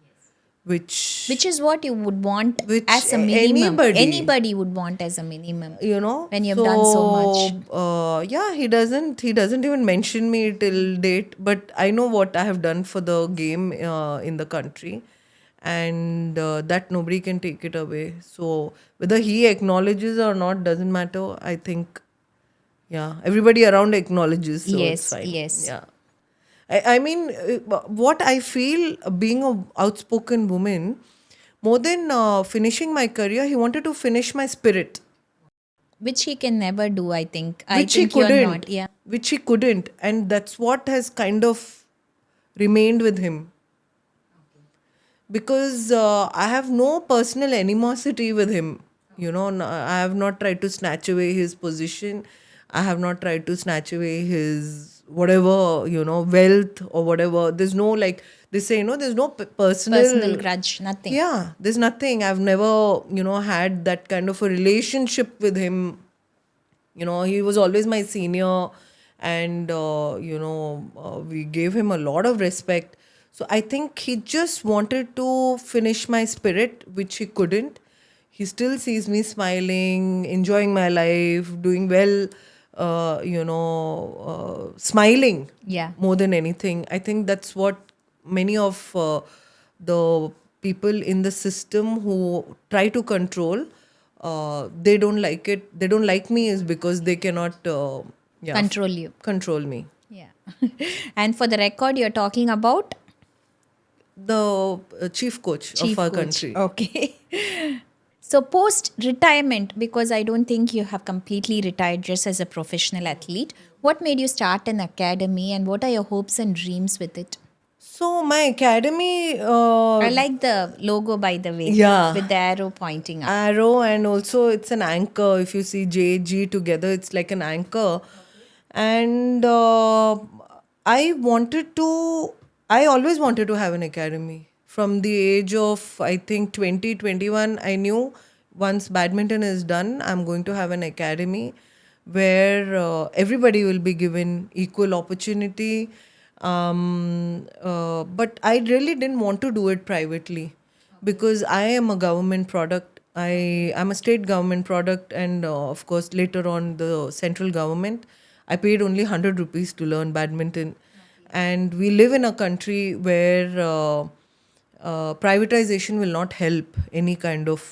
Which is what you would want Which as a minimum. anybody- Anybody would want as a minimum. When you've so, done so much. Yeah, he doesn't even mention me till date, but I know what I have done for the game in the country, and that nobody can take it away. So whether he acknowledges or not doesn't matter. I think, yeah, everybody around acknowledges, so Yes, it's fine. yes. Yeah. I mean, what I feel, being a outspoken woman, more than finishing my career, he wanted to finish my spirit, Which he can never do, I think. I which he think you're couldn't. not. Yeah. Which he couldn't, and that's what has kind of remained with him. Because I have no personal animosity with him. I have not tried to snatch away his position. I have not tried to snatch away his whatever, wealth or whatever. There's no, like they say, there's no Personal grudge, nothing. Yeah, there's nothing. I've never, had that kind of a relationship with him. He was always my senior, and we gave him a lot of respect. So I think he just wanted to finish my spirit, which he couldn't. He still sees me smiling, enjoying my life, doing well, smiling Yeah. more than anything. I think that's what many of the people in the system who try to control, they don't like it. They don't like me is because they cannot Control you. control me. Yeah. And for the record, you're talking about The chief coach chief of our coach. country. Okay. So post retirement, because I don't think you have completely retired just as a professional athlete, what made you start an academy and what are your hopes and dreams with it? So my academy I like the logo, by the way. Yeah. With the arrow pointing up. arrow, and also it's an anchor. If you see J G together, it's like an anchor. And I always wanted to have an academy. From the age of, I think, 20, 21, I knew once badminton is done, I'm going to have an academy where everybody will be given equal opportunity. But I really didn't want to do it privately because I am a government product. I'm a state government product, and of course, later on, the central government. I paid only 100 rupees to learn badminton. And we live in a country where privatization will not help any kind of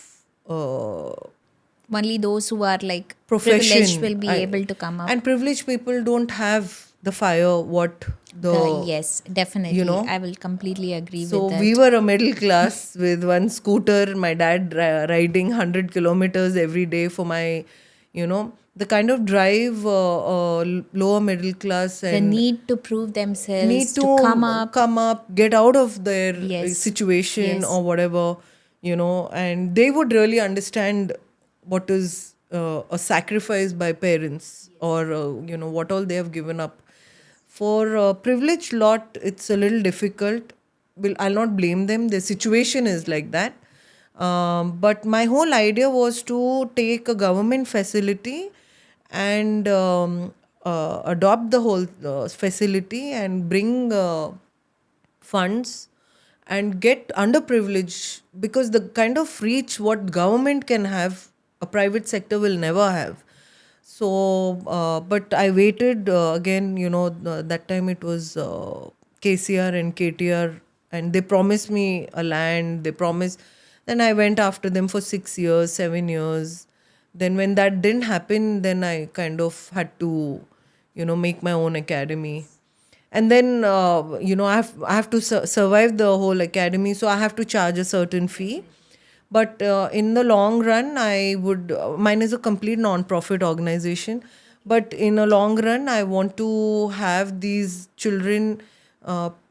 Only those who are like profession. privileged will be able to come up. And privileged people don't have the fire what the. Yes, definitely. I will completely agree So with that. we were a middle class with one scooter, my dad riding 100 kilometers every day for my, You know, the kind of drive lower middle class The and need to prove themselves, need to come up. get out of their Yes. situation Yes. or whatever, and they would really understand what is a sacrifice by parents, or what all they have given up. For a privileged lot, it's a little difficult. I'll not blame them. The situation is like that. But my whole idea was to take a government facility and adopt the whole facility and bring funds and get underprivileged, because the kind of reach what government can have, a private sector will never have. So, but I waited again, that time it was KCR and KTR, and they promised me a land, they promised. Then I went after them for 6 years, 7 years. Then when that didn't happen, then I kind of had to, make my own academy. And then, I have to survive the whole academy, so I have to charge a certain fee. But in the long run, mine is a complete non-profit organization. But in a long run, I want to have these children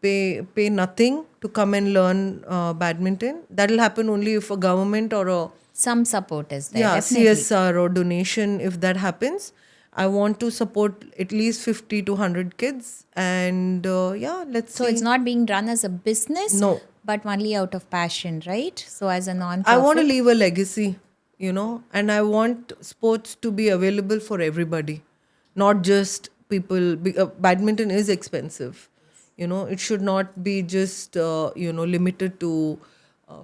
pay nothing to come and learn badminton. That will happen only if a government or a Some support is there, yeah definitely. CSR or donation, if that happens. I want to support at least 50 to 100 kids, and let's So see. it's not being run as a business, No. but only out of passion, right? So as a non-profit. I want to leave a legacy, and I want sports to be available for everybody, not just people. Badminton is expensive. It should not be just, limited to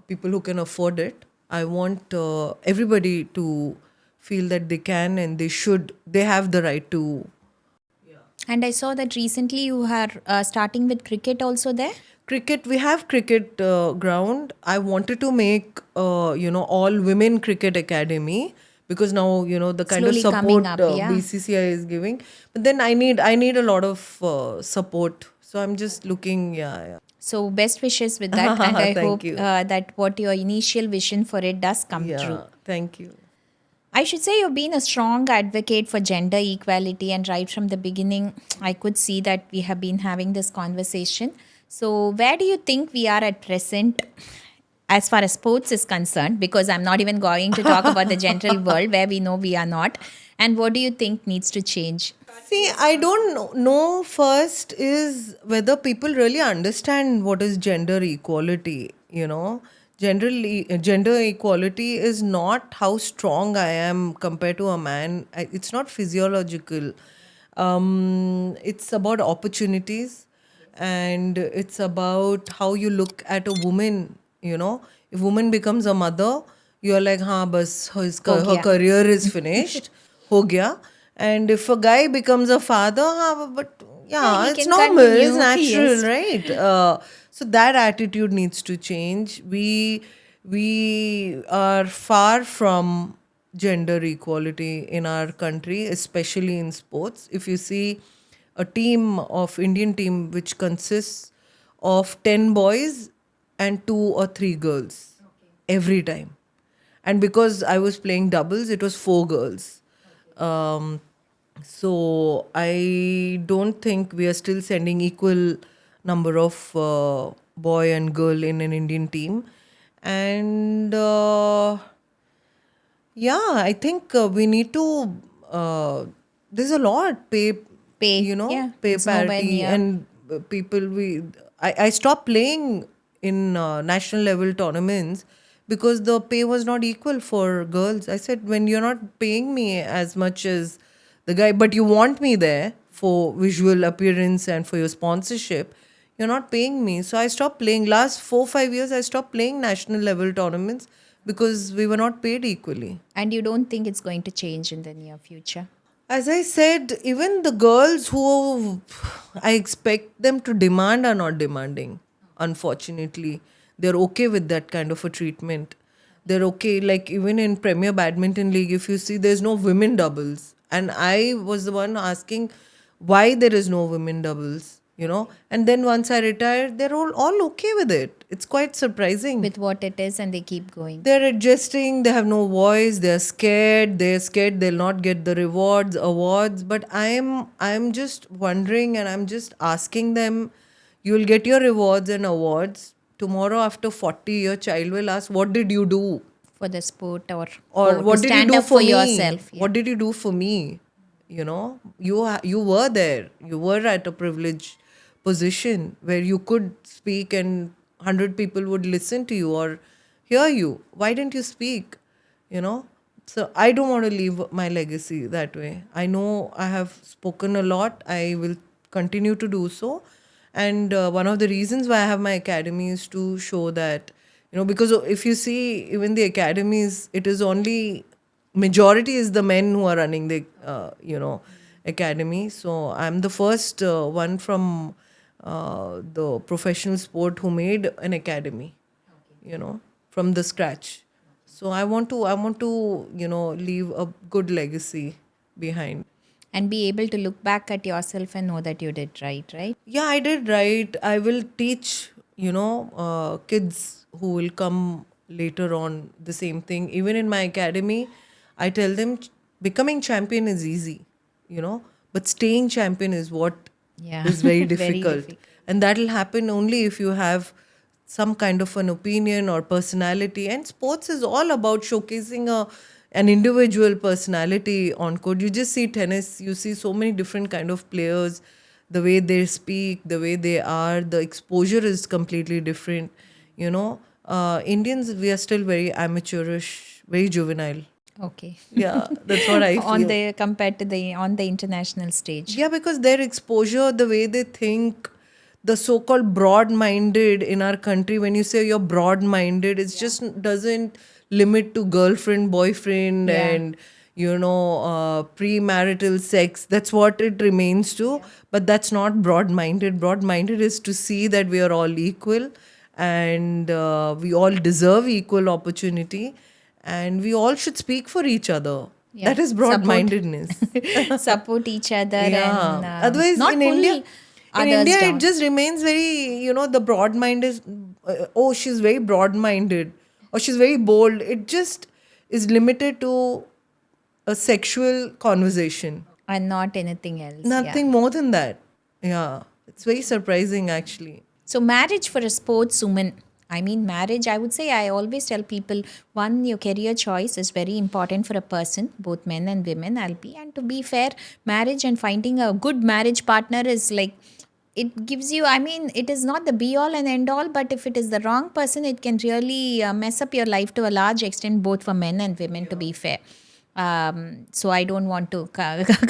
people who can afford it. I want everybody to feel that they can and they have the right to. And I saw that recently you are starting with cricket also there. Cricket, we have cricket ground. I wanted to make, all women cricket academy, because now, the kind Slowly of coming support up, yeah. BCCI is giving. But then I need a lot of support. So I'm just looking, yeah. So best wishes with that, and I Thank hope you. that what your initial vision for it does come Yeah, true. thank you. I should say you've been a strong advocate for gender equality, and right from the beginning, I could see that we have been having this conversation. So, where do you think we are at present as far as sports is concerned? Because I'm not even going to talk about the general world where we know we are not. And what do you think needs to change? See, I don't know first is whether people really understand what is gender equality, Gender equality is not how strong I am compared to a man. It's not physiological. It's about opportunities, and it's about how you look at a woman, If woman becomes a mother, you're like, bas, her gaya." career is finished. Ho gaya. And if a guy becomes a father, but Yeah, he it's can normal, it's continue. natural, Yes. right? So that attitude needs to change. We are far from gender equality in our country, especially in sports. If you see a Indian team which consists of 10 boys and 2 or 3 girls every time. And because I was playing doubles, it was 4 girls. So I don't think we are still sending equal number of boy and girl in an Indian team. And I think we need to. There's a lot Pay, pay it's nowhere parity, near. and people. I stopped playing in national level tournaments because the pay was not equal for girls. I said, when you're not paying me as much as the guy, but you want me there for visual appearance and for your sponsorship, you're not paying me. So I stopped playing. Last 4-5 years, I stopped playing national level tournaments because we were not paid equally. And you don't think it's going to change in the near future? As I said, even the girls who I expect them to demand are not demanding, unfortunately. They're okay with that kind of a treatment. They're okay, like even in Premier Badminton League, if you see, there's no women doubles. And I was the one asking why there is no women doubles. you know. And then once I retired, they're all okay with it. It's quite surprising. With what it is, and they keep going. They're adjusting, they have no voice, they're scared they'll not get the rewards, awards. But I'm just wondering, and I'm just asking them, you'll get your rewards and awards. Tomorrow after 40, your child will ask, what did you do? For the sport, or Or what to did you stand do up for for me? yourself. Yeah. What did you do for me? You know, you were there. You were at a privileged position where you could speak and 100 people would listen to you or hear you. Why didn't you speak? You know? So I don't want to leave my legacy that way. I know I have spoken a lot. I will continue to do so. And one of the reasons why I have my academy is to show that, you know, because if you see even the academies, it is only majority is the men who are running the academy. So I'm the first one from the professional sport who made an academy, you know, from the scratch. So I want to leave a good legacy behind. And be able to look back at yourself and know that you did right? Yeah, I did right. I will teach, kids who will come later on the same thing. Even in my academy, I tell them becoming champion is easy, but staying champion is what Yeah. is very Very difficult. difficult. And that will happen only if you have some kind of an opinion or personality. And sports is all about showcasing an individual personality on court. You just see tennis, you see so many different kind of players, the way they speak, the way they are, the exposure is completely different. Indians, we are still very amateurish, very juvenile. Okay. Yeah, that's what I feel. On the compared to the on the international stage. Yeah, because their exposure, the way they think, the so-called broad-minded in our country, when you say you're broad-minded, it just doesn't limit to girlfriend, boyfriend, Yeah. and premarital sex. That's what it remains to. But that's not broad-minded. Broad-minded is to see that we are all equal, and we all deserve equal opportunity, and we all should speak for each other. Yeah. That is broad-mindedness. Support each other and Otherwise, not in pull India, others down. it just remains very, the broad mind is, oh, she's very broad minded or she's very bold. It just is limited to a sexual conversation. And not anything else. Nothing Yeah. more than that. Yeah. It's very surprising, actually. So marriage for a sportswoman. I mean, marriage, I would say, I always tell people, one, your career choice is very important for a person, both men and women, I'll be. And to be fair, marriage and finding a good marriage partner is like, it gives you, I mean, it is not the be all and end all, but if it is the wrong person, it can really mess up your life to a large extent, both for men and women, to be fair. So I don't want to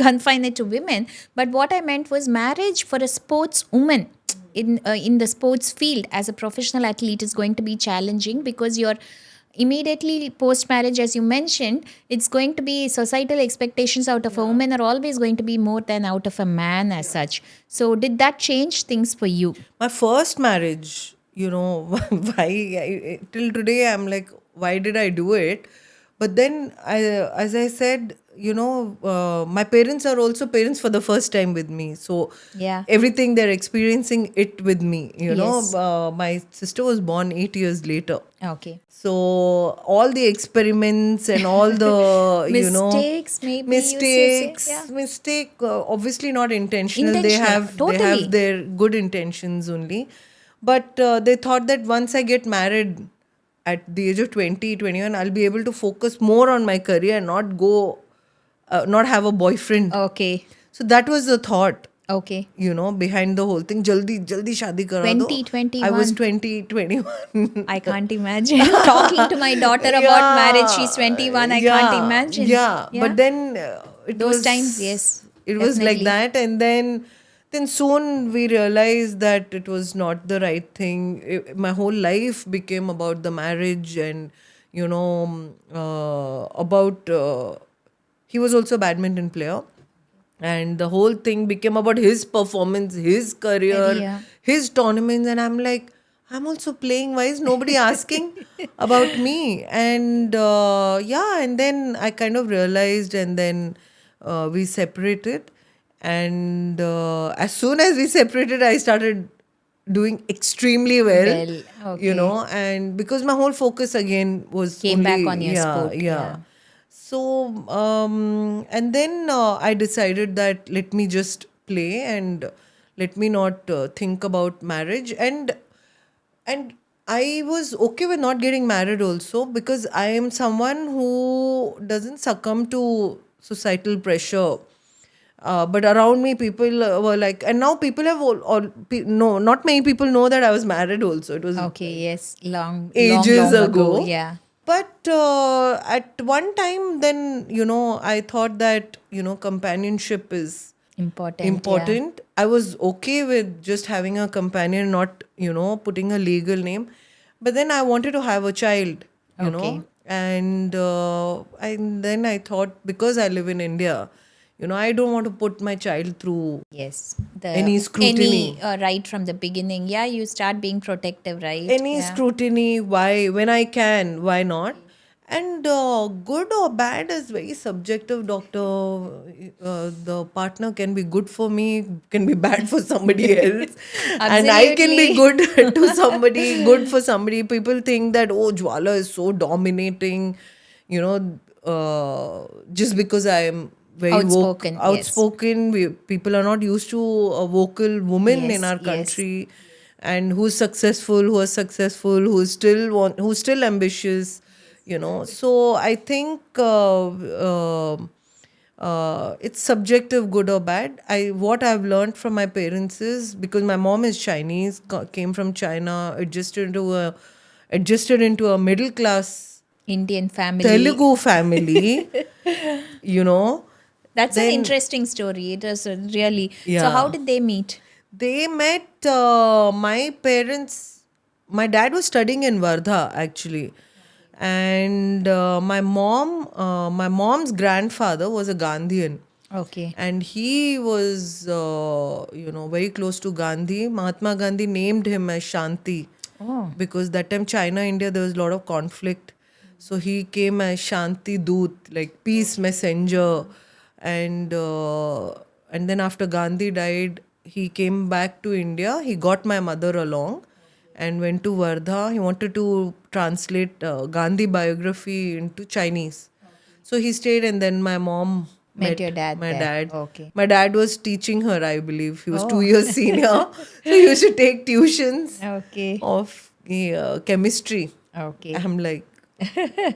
confine it to women, but what I meant was marriage for a sportswoman in the sports field as a professional athlete is going to be challenging, because you're immediately post marriage, as you mentioned, it's going to be societal expectations out of a woman are always going to be more than out of a man as such. So did that change things for you? My first marriage, till today, I'm like, why did I do it? But then, as I said, my parents are also parents for the first time with me. So Yeah. everything they're experiencing it with me. Yes. My sister was born 8 years later. Okay. So all the experiments and all the Mistakes, maybe you say, yeah. mistake, obviously not intentional. Intentional, They totally. have their good intentions only, but they thought that once I get married at the age of 20, 21, I'll be able to focus more on my career and not have a boyfriend. Okay. So that was the thought, Okay. behind the whole thing. Jaldi shaadi kara 20, do. 21. I was 20, 21. I can't imagine talking to my daughter about marriage. She's 21. I can't imagine. Yeah, but then Those times, yes, it was like definitely. that, and then soon we realized that it was not the right thing. My whole life became about the marriage, and about. He was also a badminton player. And the whole thing became about his performance, his career, Yeah. his tournaments. And I'm like, I'm also playing. Why is nobody asking about me? And and then I kind of realized, and then we separated. And as soon as we separated, I started doing extremely well. Well, okay. And because my whole focus again was Came back only, on your sport, yeah. So and then I decided that let me just play and let me not think about marriage. And I was okay with not getting married also, because I am someone who doesn't succumb to societal pressure. But around me, people were like, and now people have no, not many people know that I was married also. It was Okay, yes, long ages ago. yeah. But at one time, then, I thought that, companionship is important. I was okay with just having a companion, not, putting a legal name. But then I wanted to have a child, Okay. and then I thought, because I live in India, I don't want to put my child through Yes, any scrutiny. right from the beginning. Yeah, you start being protective, right? Any Yeah. scrutiny. Why? When I can, why not? And good or bad is very subjective, doctor. The partner can be good for me, can be bad for somebody else, and I can be Absolutely. good to somebody, good for somebody. People think that, oh, Jwala is so dominating, just because I am very Outspoken, yes. outspoken. People are not used to a vocal woman in Yes, our yes. country, and who's successful, who's still ambitious. So I think it's subjective, good or bad. What I've learned from my parents is, because my mom is Chinese, came from China, adjusted into a middle class Indian family. Telugu family, you know. That's an Then, interesting story. It was really. So, Yeah. how did they meet? They met my parents. My dad was studying in Wardha actually, and my mom's grandfather was a Gandhian, Okay. and he was very close to Gandhi. Mahatma Gandhi named him as Shanti, because that time China India there was a lot of conflict, so he came as Shanti Doot, like peace messenger. And then after Gandhi died, he came back to India. He got my mother along and went to Wardha. He wanted to translate Gandhi biography into Chinese. So he stayed, and then my mom Met your dad my there. dad. Okay. My dad was teaching her, I believe. He was 2 years senior. So he used to take tuitions Okay. of chemistry. Okay. I'm like,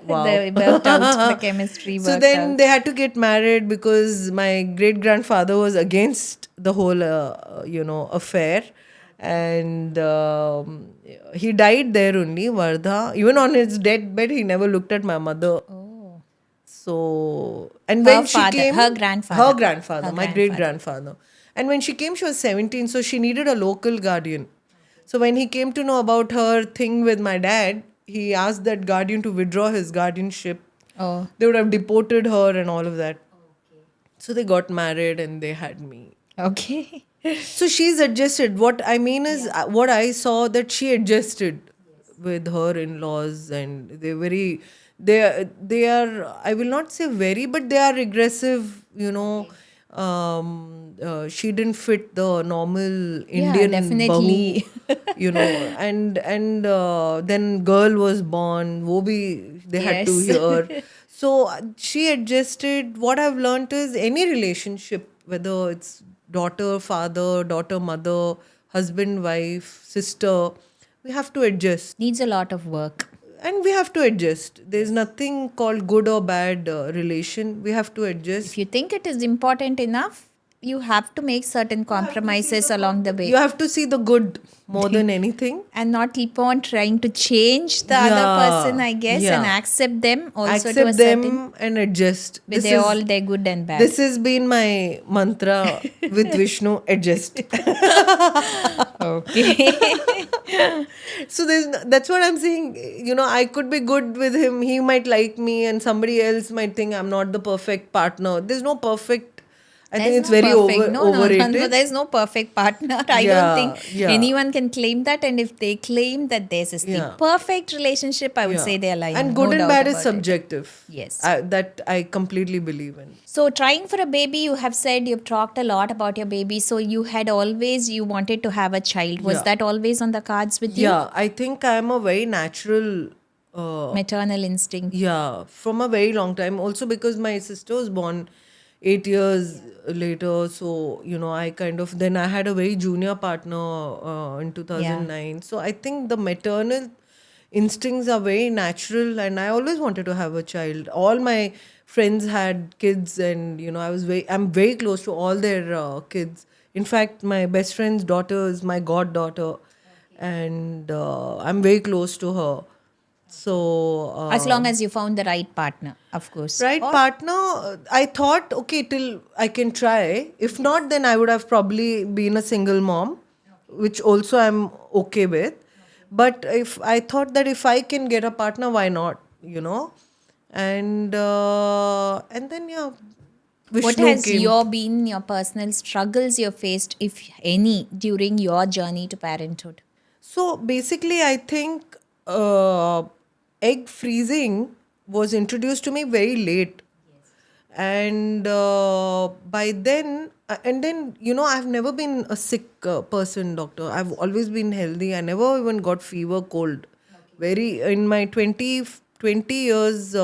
wow. They worked out. The chemistry worked So then out. they had to get married, because my great grandfather was against the whole, affair. And he died there only, Wardha. Even on his deathbed, he never looked at my mother. Oh. So, and Her when she father- came, her grandfather. her grandfather, Her my great grandfather. And when she came, she was 17, so she needed a local guardian. So when he came to know about her thing with my dad, he asked that guardian to withdraw his guardianship. Oh. They would have deported her and all of that. So they got married and they had me. Okay. So she's adjusted. What I mean is, what I saw, that she adjusted with her in-laws, and they are, I will not say very, but they are regressive. She didn't fit the normal Indian definitely. bahu, and then girl was born. Wo bhi they had to Yes. hear. So she adjusted. What I've learned is, any relationship, whether it's daughter, father, daughter, mother, husband, wife, sister, we have to adjust. Needs a lot of work. And we have to adjust. There's nothing called good or bad relation. We have to adjust. If you think it is important enough, you have to make certain compromises along the way. You have to see the good more than anything. And not keep on trying to change the other person, I guess, and accept them also to a Accept certain them and adjust. with their good and bad. This has been my mantra with Vishnu: adjust. Okay. So that's what I'm saying. I could be good with him. He might like me, and somebody else might think I'm not the perfect partner. There's no perfect. I think it's very overrated. No, there's no perfect partner. I don't Yeah, think yeah. anyone can claim that. And if they claim that this is the Yeah. perfect relationship, I would Yeah. say they're lying. And no good and doubt bad is about it. subjective. Yes. That I completely believe in. So trying for a baby, you have said you've talked a lot about your baby. So you wanted to have a child. Was Yeah. that always on the cards with you? Yeah, I think I'm a very natural. Maternal instinct. Yeah, from a very long time. Also because my sister was born 8 years later, so I kind of then I had a very junior partner in 2009. So I think the maternal instincts are very natural, and I always wanted to have a child. All my friends had kids, and I'm very close to all their kids. In fact, my best friend's daughter is my goddaughter, and I'm very close to her. So As long as you found the right partner, of course. right partner, I thought, okay, till I can try. If not, then I would have probably been a single mom, which also I'm okay with. But if I thought that if I can get a partner, why not? And then What Vishnu has came. been your personal struggles you faced, if any, during your journey to parenthood? So basically, I think egg freezing was introduced to me very late. And by then, and then, I've never been a sick person, doctor. I've always been healthy. I never even got fever, cold. In my 20 years,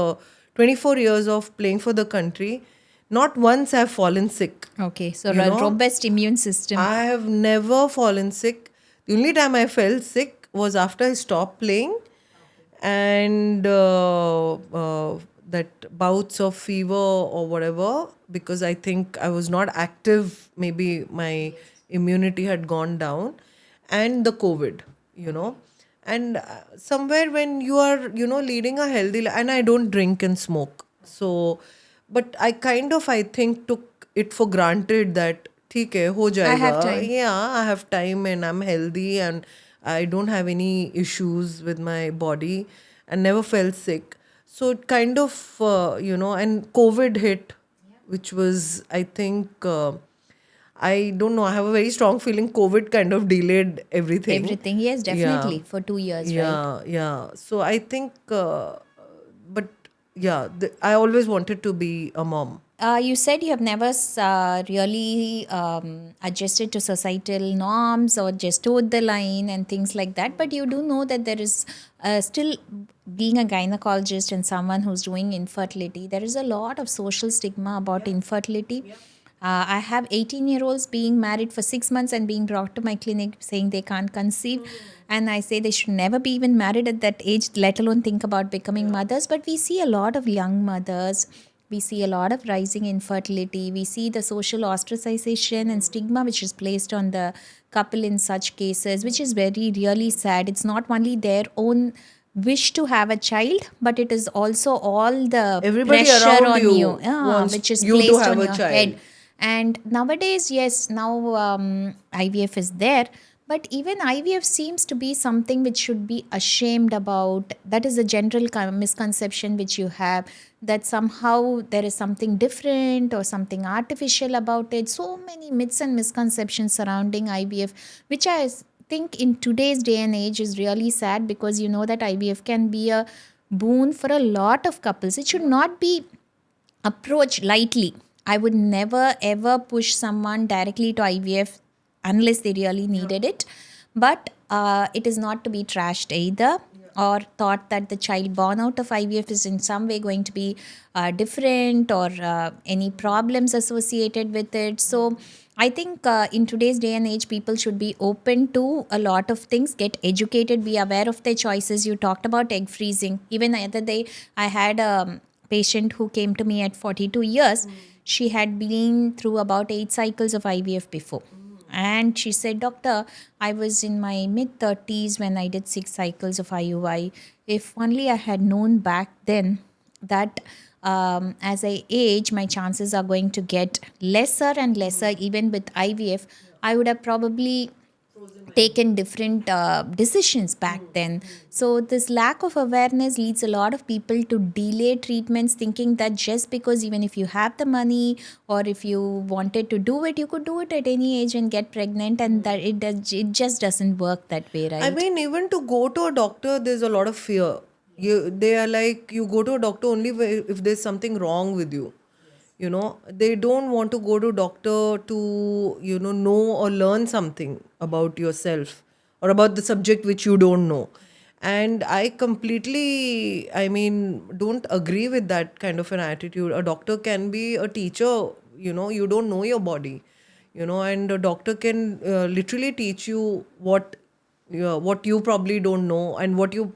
24 years of playing for the country, not once I've fallen sick. Okay, so You know, robust immune system. I have never fallen sick. The only time I felt sick was after I stopped playing, and that bouts of fever or whatever, because I think I was not active. Maybe my immunity had gone down, and the COVID. And somewhere when you are, leading a healthy life, and I don't drink and smoke. So, but I think took it for granted that ठीक है हो जाएगा. I have time. Yeah, I have time and I'm healthy and I don't have any issues with my body and never felt sick. So it kind of, and COVID hit, which was, I think, I don't know, I have a very strong feeling COVID kind of delayed everything. Everything, yes, definitely, for 2 years, right? Yeah. So I think, but yeah, I always wanted to be a mom. You said you have never really adjusted to societal norms or just towed the line and things like that, but you do know that there is still, being a gynecologist and someone who's doing infertility, there is a lot of social stigma about infertility. I have 18-year-olds being married for 6 months and being brought to my clinic saying they can't conceive. And I say they should never be even married at that age, let alone think about becoming mothers. But we see a lot of young mothers. We see a lot of rising infertility. We see the social ostracization and stigma which is placed on the couple in such cases, which is really sad. It's not only their own wish to have a child, but it is also all the Everybody pressure around on you you, wants which is you to placed have on a your child. head. And nowadays, yes, now IVF is there. But even IVF seems to be something which should be ashamed about. That is a general misconception which you have, that somehow there is something different or something artificial about it. So many myths and misconceptions surrounding IVF, which I think in today's day and age is really sad, because you know that IVF can be a boon for a lot of couples. It should not be approached lightly. I would never ever push someone directly to IVF unless they really needed it. But it is not to be trashed either, or thought that the child born out of IVF is in some way going to be different, or any problems associated with it. So I think in today's day and age, people should be open to a lot of things, get educated, be aware of their choices. You talked about egg freezing. Even the other day, I had a patient who came to me at 42 years. She had been through about 8 cycles of IVF before. And she said, Doctor, I was in my mid-30s when I did 6 cycles of IUI. If only I had known back then that as I age, my chances are going to get lesser and lesser, even with IVF, I would have probably taken different decisions back then. So this lack of awareness leads a lot of people to delay treatments, thinking that just because even if you have the money or if you wanted to do it, you could do it at any age and get pregnant, and that it just doesn't work that way, right? I mean, even to go to a doctor, there's a lot of fear. They are like, you go to a doctor only if there's something wrong with you. You know, they don't want to go to doctor to, know or learn something about yourself or about the subject which you don't know. And I completely, I mean, don't agree with that kind of an attitude. A doctor can be a teacher, you don't know your body, and a doctor can literally teach you what you probably don't know, and what you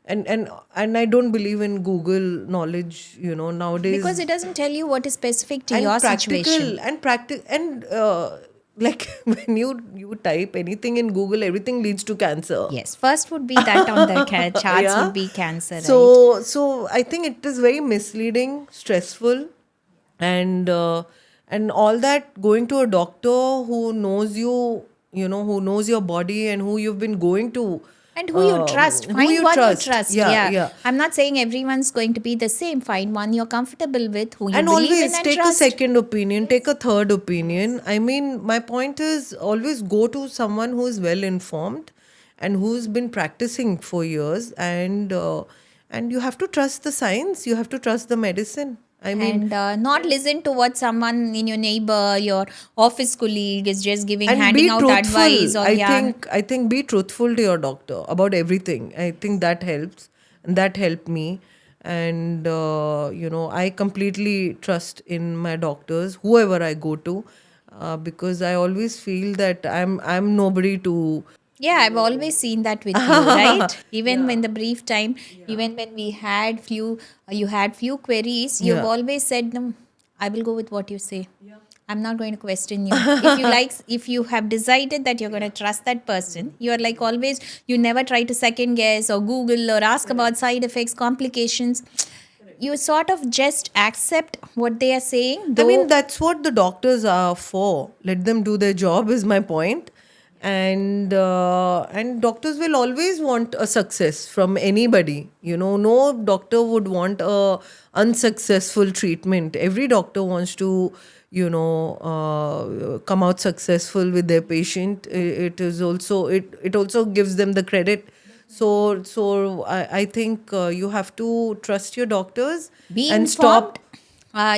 and I don't believe in Google knowledge, nowadays. Because it doesn't tell you what is specific to And your practical situation. and practical and like when you type anything in Google, everything leads to cancer. Yes, first would be that on the charts Yeah. would be cancer, right? So I think it is very misleading, stressful, and all that. Going to a doctor who knows you, who knows your body, and who you've been going to, And who you trust. who Find you one trust. you trust. Yeah, Yeah. yeah. I'm not saying everyone's going to be the same. Find one you're comfortable with, who you And believe always in and take trust. a second opinion, take a third opinion. I mean, my point is always go to someone who is well informed and who's been practicing for years, and you have to trust the science, you have to trust the medicine. I mean, And not listen to what someone in your neighbor, your office colleague is just giving, and handing be out truthful. advice or I think be truthful to your doctor about everything. I think that helps, and that helped me. And I completely trust in my doctors, whoever I go to, because I always feel that I'm nobody to. Yeah, I've always seen that with you, right? Even when the brief time, even when we had you had few queries, you've Yeah. always said, no, I will go with what you say. I'm not going to question you. If you like, if you have decided that you're going to trust that person, you're like always, you never try to second guess or Google or ask about side effects, complications. You sort of just accept what they are saying. I Though, mean, that's what the doctors are for. Let them do their job, is my point. And doctors will always want a success from anybody. No doctor would want a unsuccessful treatment. Every doctor wants to, come out successful with their patient. It is also it also gives them the credit. So I think you have to trust your doctors be and informed. stop.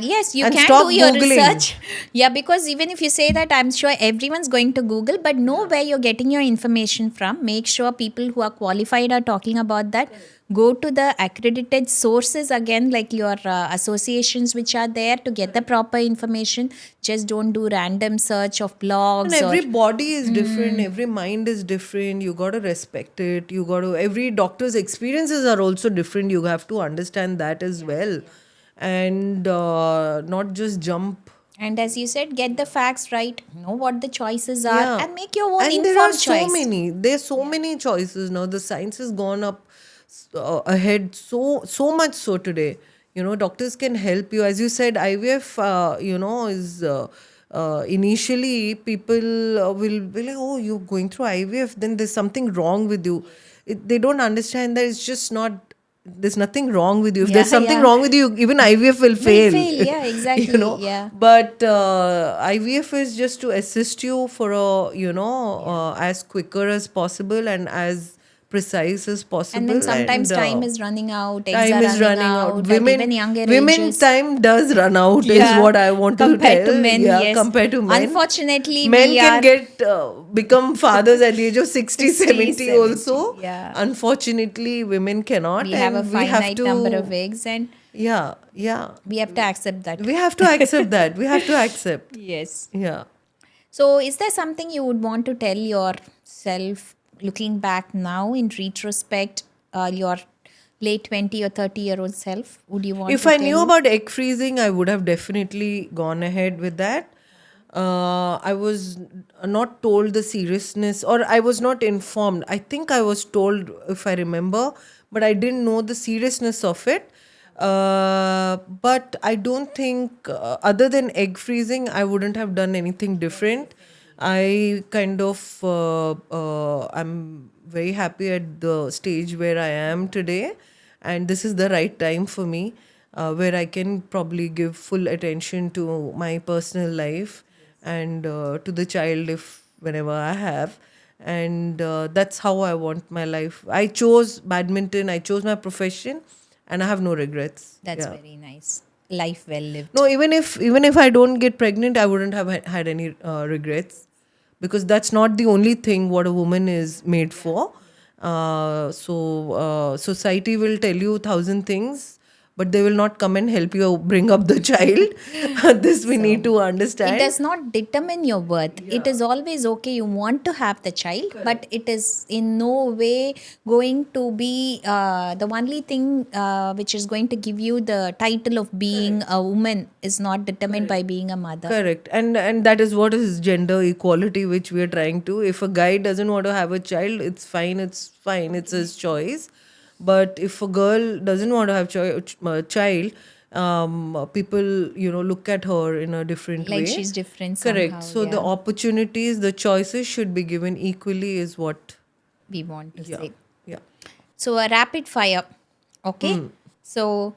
Yes, you And can stop do your Googling. research. Yeah, because even if you say that, I'm sure everyone's going to Google, but know where you're getting your information from. Make sure people who are qualified are talking about that. Go to the accredited sources again, like your associations which are there to get the proper information. Just don't do random search of blogs And every or body is different, every mind is different. You got to respect it. Every doctor's experiences are also different. You have to understand that as well. And not just jump. and as you said, get the facts right, know what the choices are, Yeah. and make your own And informed choice. there's so many choices now. The science has gone up ahead so much so today. Doctors can help you. As you said, IVF, is initially people will be like, oh, you're going through IVF, then there's something wrong with you. They don't understand that it's just not. There's nothing wrong with you. If Yeah, there's something yeah. wrong with you, even IVF will fail. Yeah, exactly. Yeah. But IVF is just to assist you for as quicker as possible and as precise as possible. And then sometimes And, time is running out, eggs time are is running out. at Women, even younger women ages. time does run out. Yeah. Is what I want to Compared tell. to men, yeah, yes. compared to men. Unfortunately, men we can are- get become fathers at the age of 60, 60, 70 also. yeah. Unfortunately, women cannot. We have a and we have finite to, number of eggs, and Yeah, yeah. we have to accept that. We have to accept that. We have to accept. Yes. Yeah. So, is there something you would want to tell yourself looking back now in retrospect, your late 20 or 30-year-old self? Would you want If to I tell knew you? about egg freezing, I would have definitely gone ahead with that. I was not told the seriousness, or I was not informed. I think I was told, if I remember, but I didn't know the seriousness of it. But I don't think, other than egg freezing, I wouldn't have done anything different. I kind of I'm very happy at the stage where I am today, and this is the right time for me, where I can probably give full attention to my personal life and to the child if whenever I have, and that's how I want my life. I chose badminton. I chose my profession, and I have no regrets. That's Yeah. very nice. Life well lived. No, even if I don't get pregnant, I wouldn't have had any regrets, because that's not the only thing what a woman is made for. So society will tell you 1,000 things, but they will not come and help you bring up the child. This we need to understand. It does not determine your worth. It is always okay, you want to have the child, but it is in no way going to be the only thing which is going to give you the title of being a woman is not determined by being a mother. Correct. And that is what is gender equality, which we are trying to. If a guy doesn't want to have a child, it's fine. It's fine. It's his choice. But if a girl doesn't want to have a child, people look at her in a different way. Like she's different Correct. somehow, So the yeah. opportunities, the choices should be given equally, is what. We want to say. Yeah. So a rapid fire. Okay. So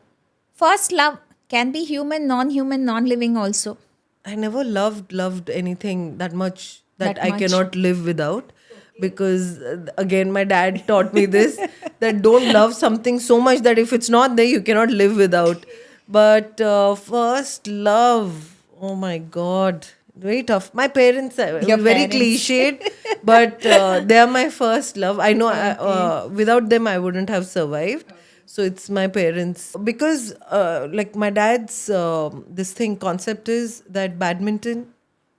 first love can be human, non-human, non-living also. I never loved anything that much that That I much. cannot live without, because again my dad taught me this, that don't love something so much that if it's not there you cannot live without. But first love, oh my god, very tough. My parents are Your very parents. cliched, but they are my first love. I know without them I wouldn't have survived. So it's my parents, because like my dad's this thing concept is that badminton,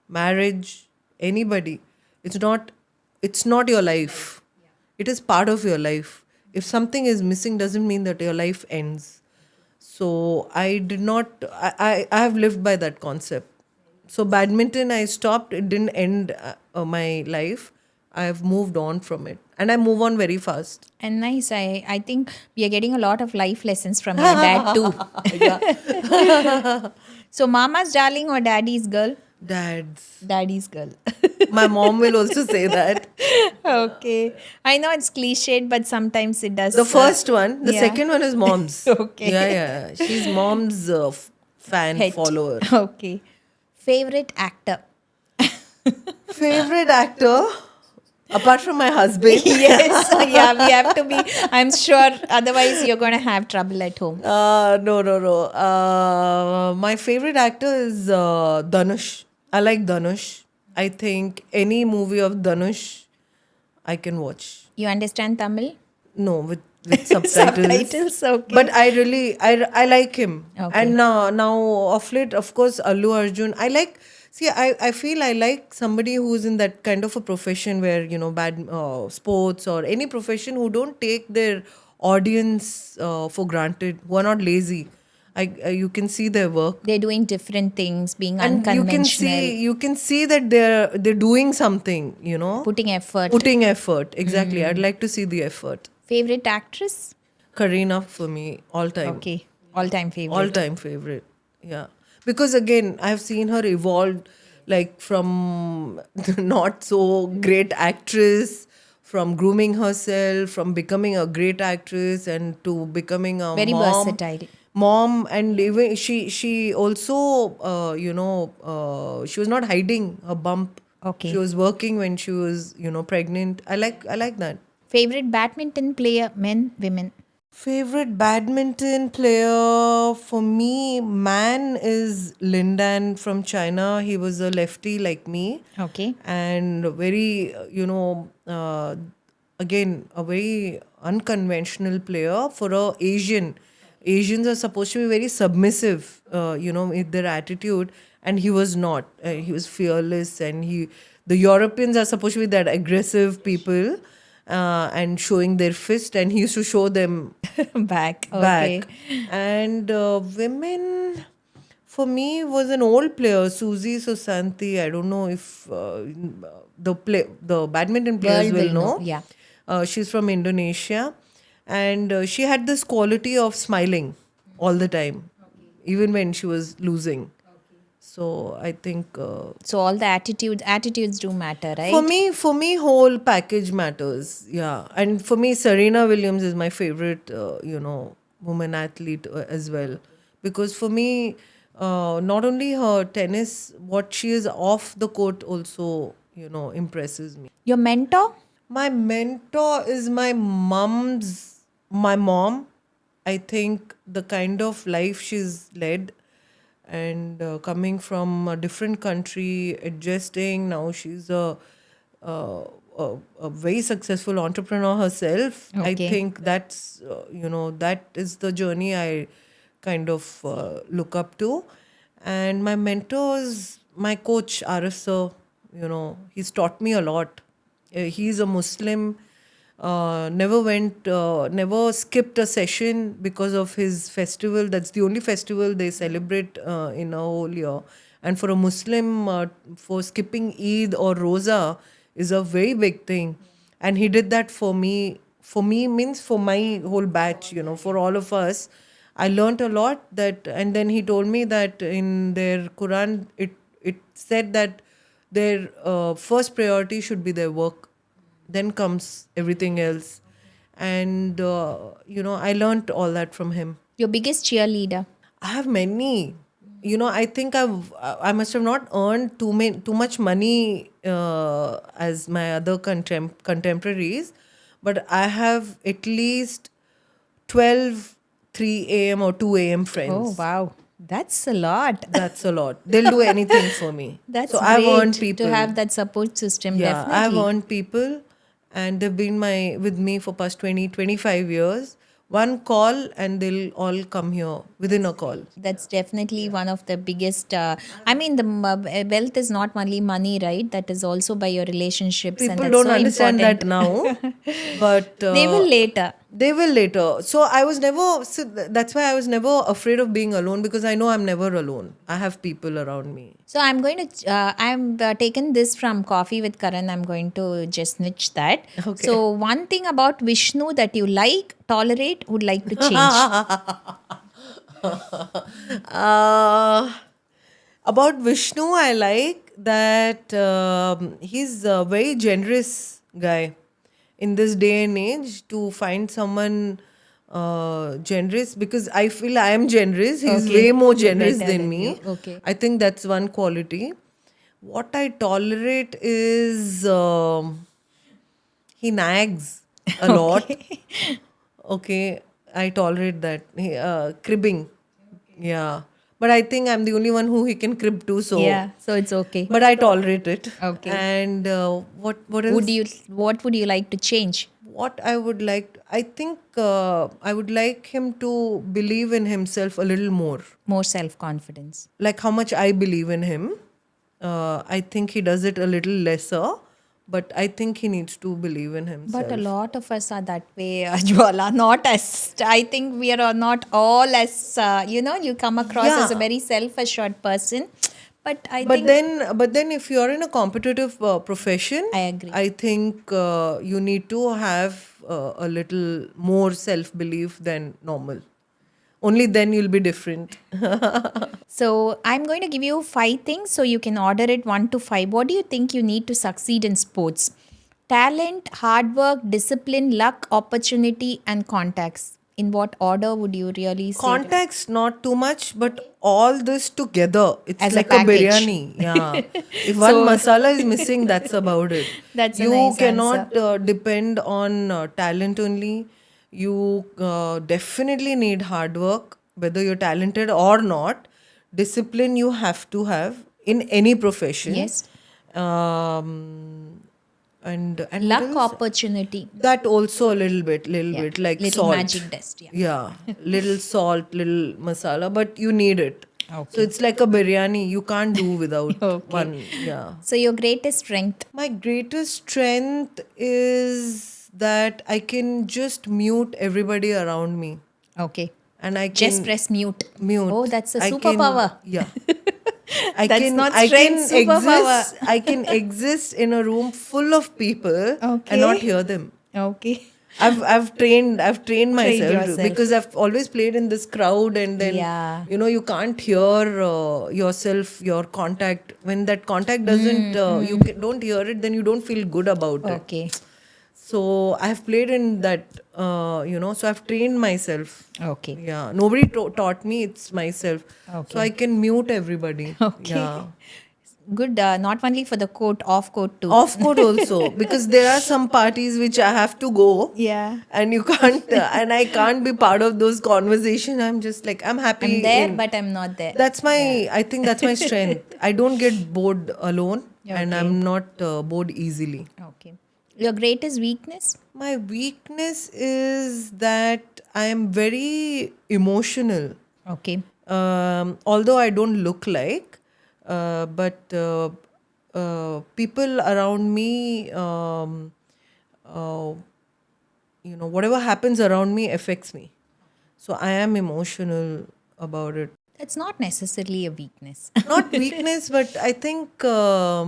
marriage, anybody, it's not your life. It is part of your life. If something is missing, doesn't mean that your life ends. So I did not. I have lived by that concept. So badminton, I stopped. It didn't end my life. I have moved on from it, and I move on very fast. And nice. I think we are getting a lot of life lessons from your dad too. So mama's darling or daddy's girl? Dad's. Daddy's girl. My mom will also say that. Okay. I know it's cliched, but sometimes it does. The first one, the yeah. second one is mom's. Okay. Yeah. She's mom's fan, Hit. follower. Okay. Favorite actor? Favorite actor, apart from my husband. Yes. Yeah, we have to be. I'm sure. Otherwise, you're going to have trouble at home. No. My favorite actor is Dhanush. I like Dhanush. I think any movie of Dhanush I can watch. You understand Tamil? No, with subtitles. Subtitles, okay. But I like him. Okay. And now of late, of course, Allu Arjun. I feel I like somebody who's in that kind of a profession where, bad sports or any profession, who don't take their audience for granted, who are not lazy. You can see their work. They're doing different things, being And unconventional, you can see that they're doing something, putting effort. Putting effort. Exactly. I'd like to see the effort. Favorite actress? Kareena for me, all time. Okay. All-time favorite. All time favorite. Yeah. Because again, I've seen her evolve, like from not so great actress, from grooming herself, from becoming a great actress, and to becoming a Very mom. versatile. Mom, and even she also she was not hiding her bump. Okay. She was working when she was pregnant. I like that. Favorite badminton player, men, women? Favorite badminton player for me, man, is Lindan from China. He was a lefty like me. Okay. And very, again, a very unconventional player for a Asian. Asians are supposed to be very submissive, with their attitude, and he was not. He was fearless, and the Europeans are supposed to be that aggressive people, and showing their fist, and he used to show them Back. Okay. back. And women, for me, was an old player, Susie Susanti. I don't know if the badminton players World will know. Yeah. She's from Indonesia, and she had this quality of smiling all the time, even when she was losing. So I think So all the attitudes do matter, right? for me, whole package matters. Yeah, and for me, Serena Williams is my favorite, woman athlete as well, because for me, not only her tennis, what she is off the court also, impresses me. Your mentor? My mentor is my mom. I think the kind of life she's led, and coming from a different country, adjusting. Now she's a, a very successful entrepreneur herself. I Okay. think that's, that is the journey I kind of look up to. And my mentor is my coach, Arif sir. He's taught me a lot. He's a Muslim, never skipped a session because of his festival. That's the only festival they celebrate in a whole year. And for a Muslim, for skipping Eid or Roza is a very big thing. And he did that for me. For me means for my whole batch, for all of us. I learnt a lot that, and then he told me that in their Quran, it said that their first priority should be their work, then comes everything else. And I learnt all that from him. Your biggest cheerleader? I have many. I think I must have not earned too much money as my other contemporaries, but I have at least 12 3 a.m. or 2 a.m. friends. Oh, wow. That's a lot. That's a lot. They'll do anything for me. That's so I've great earned people. to have that support system. Yeah, Definitely. I've earned people, and they've been with me for past 20-25 years. One call and they'll all come here within a call. That's definitely one of the biggest. I mean, the wealth is not only money, right? That is also by your relationships. and People that's don't so understand important. that now, but They will later. They will later. So I was never. So that's why I was never afraid of being alone, because I know I'm never alone. I have people around me. So I'm going to. I'm taken this from Coffee with Karan. I'm going to just snitch that. Okay. So one thing about Vishnu that you like, tolerate, would like to change. About Vishnu, I like that he's a very generous guy. In this day and age, to find someone generous, because I feel I am generous. He's Okay. way more generous Better than than me. you. Okay. I think that's one quality. What I tolerate is he nags a lot. Okay, I tolerate that. Cribbing. Yeah. But I think I'm the only one who he can crib to. So Yeah. So it's okay. But I tolerate it. Okay. And what else? What would you like to change? What I would like, I think I would like him to believe in himself a little more. More self-confidence. Like how much I believe in him. I think he does it a little lesser, but I think he needs to believe in himself. But a lot of us are that way, Jwala. Not as, I think we are not all as, you come across as a Yeah. very self-assured person. But I But think then, if you're in a competitive profession, I agree. I think you need to have a little more self-belief than normal. Only then you'll be different. So I'm going to give you 5 things so you can order it 1 to 5. What do you think you need to succeed in sports? Talent, hard work, discipline, luck, opportunity, and contacts. In what order would you really say? Context, not too much, but all this together, it's As a like a, package. biryani. Yeah. If one masala is missing, that's about it. That's a you nice cannot depend on talent only. You definitely need hard work, whether you're talented or not. Discipline you have to have in any profession. Yes. And what Luck, else? opportunity. That also a little bit, like Little salt. magic dust. Yeah. Yeah, little salt, little masala, but you need it. So it's like a biryani. You can't do without one. Yeah. So your greatest strength. My greatest strength is that I can just mute everybody around me, Okay. and I can Just press mute. mute. Oh, that's a I can- superpower. Yeah. That's not strength, superpower. I can exist in a room full of people Okay. and not hear them. Okay. I've trained myself yourself. because I've always played in this crowd, and then Yeah. you can't hear yourself, your contact. When that contact doesn't don't hear it, then you don't feel good about it. Okay. So I've played in that, so I've trained myself. Okay. Yeah, nobody taught me, it's myself. Okay. So I can mute everybody. Okay. Yeah. Good. Not only for the court, off court too. Off court also, because there are some parties which I have to go. Yeah. And you can't, and I can't be part of those conversations. I'm just like, I'm happy. I'm there, but I'm not there. That's my, I think that's my strength. I don't get bored alone, and Okay. I'm not bored easily. Okay. Your greatest weakness? My weakness is that I am very emotional. Okay. Although I don't look like, but people around me, whatever happens around me affects me. So I am emotional about it. That's not necessarily a weakness. Not weakness, but I think uh,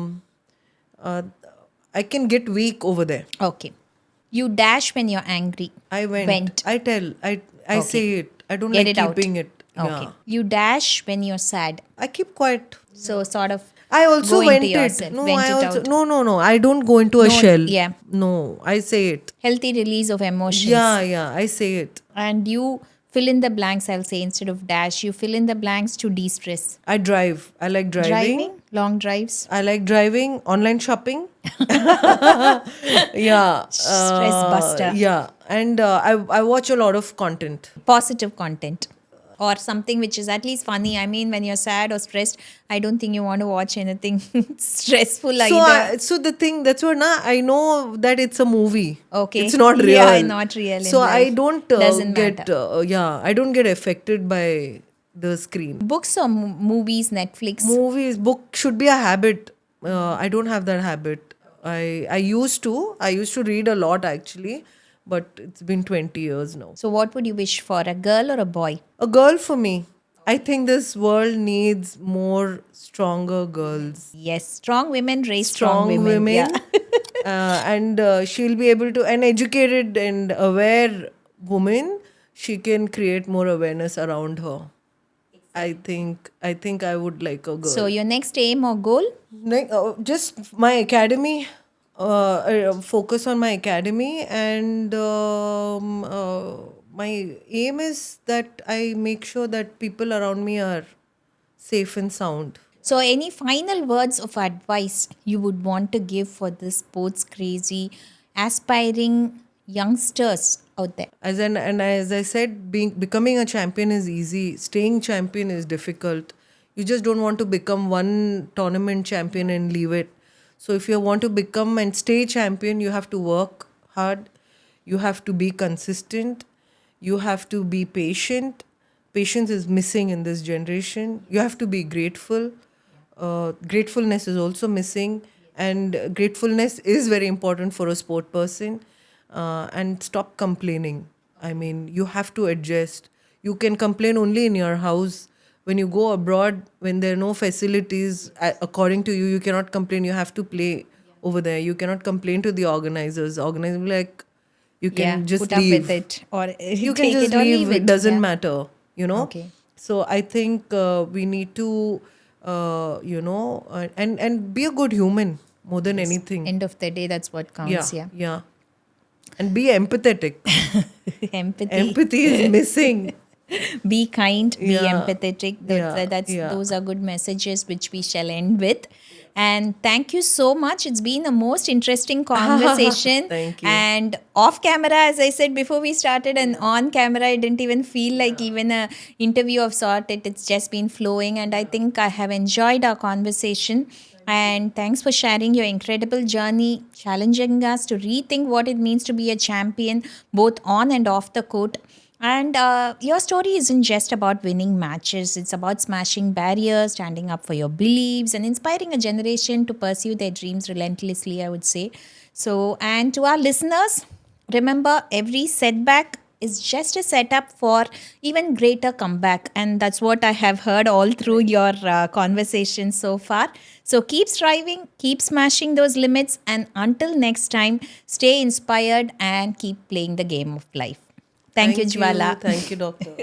I can get weak over there. Okay. You dash when you're angry. I Went. I tell. I Okay. say it. I don't Get like it out. keeping it. Okay. Yeah. You dash when you're sad. I keep quiet. So sort of I also go into vent it. yourself, No, vent I it also out. no. I don't go into a No, shell. yeah. No, I say it. Healthy release of emotions. Yeah. I say it. And you fill in the blanks, I'll say, instead of dash. You fill in the blanks to de-stress. I drive. I like driving. Long drives. I like driving. Online shopping. Yeah. Stress buster. Yeah, and I watch a lot of content. Positive content. Or something which is at least funny. I mean, when you're sad or stressed, I don't think you want to watch anything stressful either. So the thing that's what I know that it's a movie. Okay. It's not real. Yeah, not real in So I life. don't Doesn't get. matter. I don't get affected by the screen. Books or movies, Netflix? Movies, book should be a habit. I don't have that habit. I used to read a lot actually, but it's been 20 years now. So what would you wish for, a girl or a boy? A girl for me. I think this world needs more stronger girls. Yes, strong women raise strong women. Yeah. And she'll be able to, an educated and aware woman, she can create more awareness around her. I think I would like a girl. So your next aim or goal? Just my academy, focus on my academy, and my aim is that I make sure that people around me are safe and sound. So any final words of advice you would want to give for the sports crazy, aspiring youngsters out there? As I said, becoming a champion is easy. Staying champion is difficult. You just don't want to become one tournament champion and leave it. So if you want to become and stay champion, you have to work hard. You have to be consistent. You have to be patient. Patience is missing in this generation. You have to be grateful. Gratefulness is also missing, and gratefulness is very important for a sport person. And stop complaining. I mean, you have to adjust. You can complain only in your house. When you go abroad, when there are no facilities, according to you, you cannot complain. You have to play over there. You cannot complain to the organizers. Organizers will be like, you can just put leave. up with it, or You take can just it or leave. leave It doesn't Yeah. matter, Okay. So I think we need to, and be a good human more than anything. End of the day, that's what counts. Yeah. And be empathetic. Empathy. Empathy is missing. Be kind, be Yeah. empathetic. Yeah. Those are good messages which we shall end with. And thank you so much. It's been a most interesting conversation. Thank you. And off camera, as I said before we started, and on camera, I didn't even feel like even a interview of sort. It's just been flowing, and I think I have enjoyed our conversation. And thanks for sharing your incredible journey, challenging us to rethink what it means to be a champion, both on and off the court. And your story isn't just about winning matches. It's about smashing barriers, standing up for your beliefs, and inspiring a generation to pursue their dreams relentlessly, I would say. So, and to our listeners, remember, every setback is just a setup for even greater comeback. And that's what I have heard all through your conversation so far. So keep striving, keep smashing those limits, and until next time, stay inspired and keep playing the game of life. Thank you, Jwala. Thank you, doctor.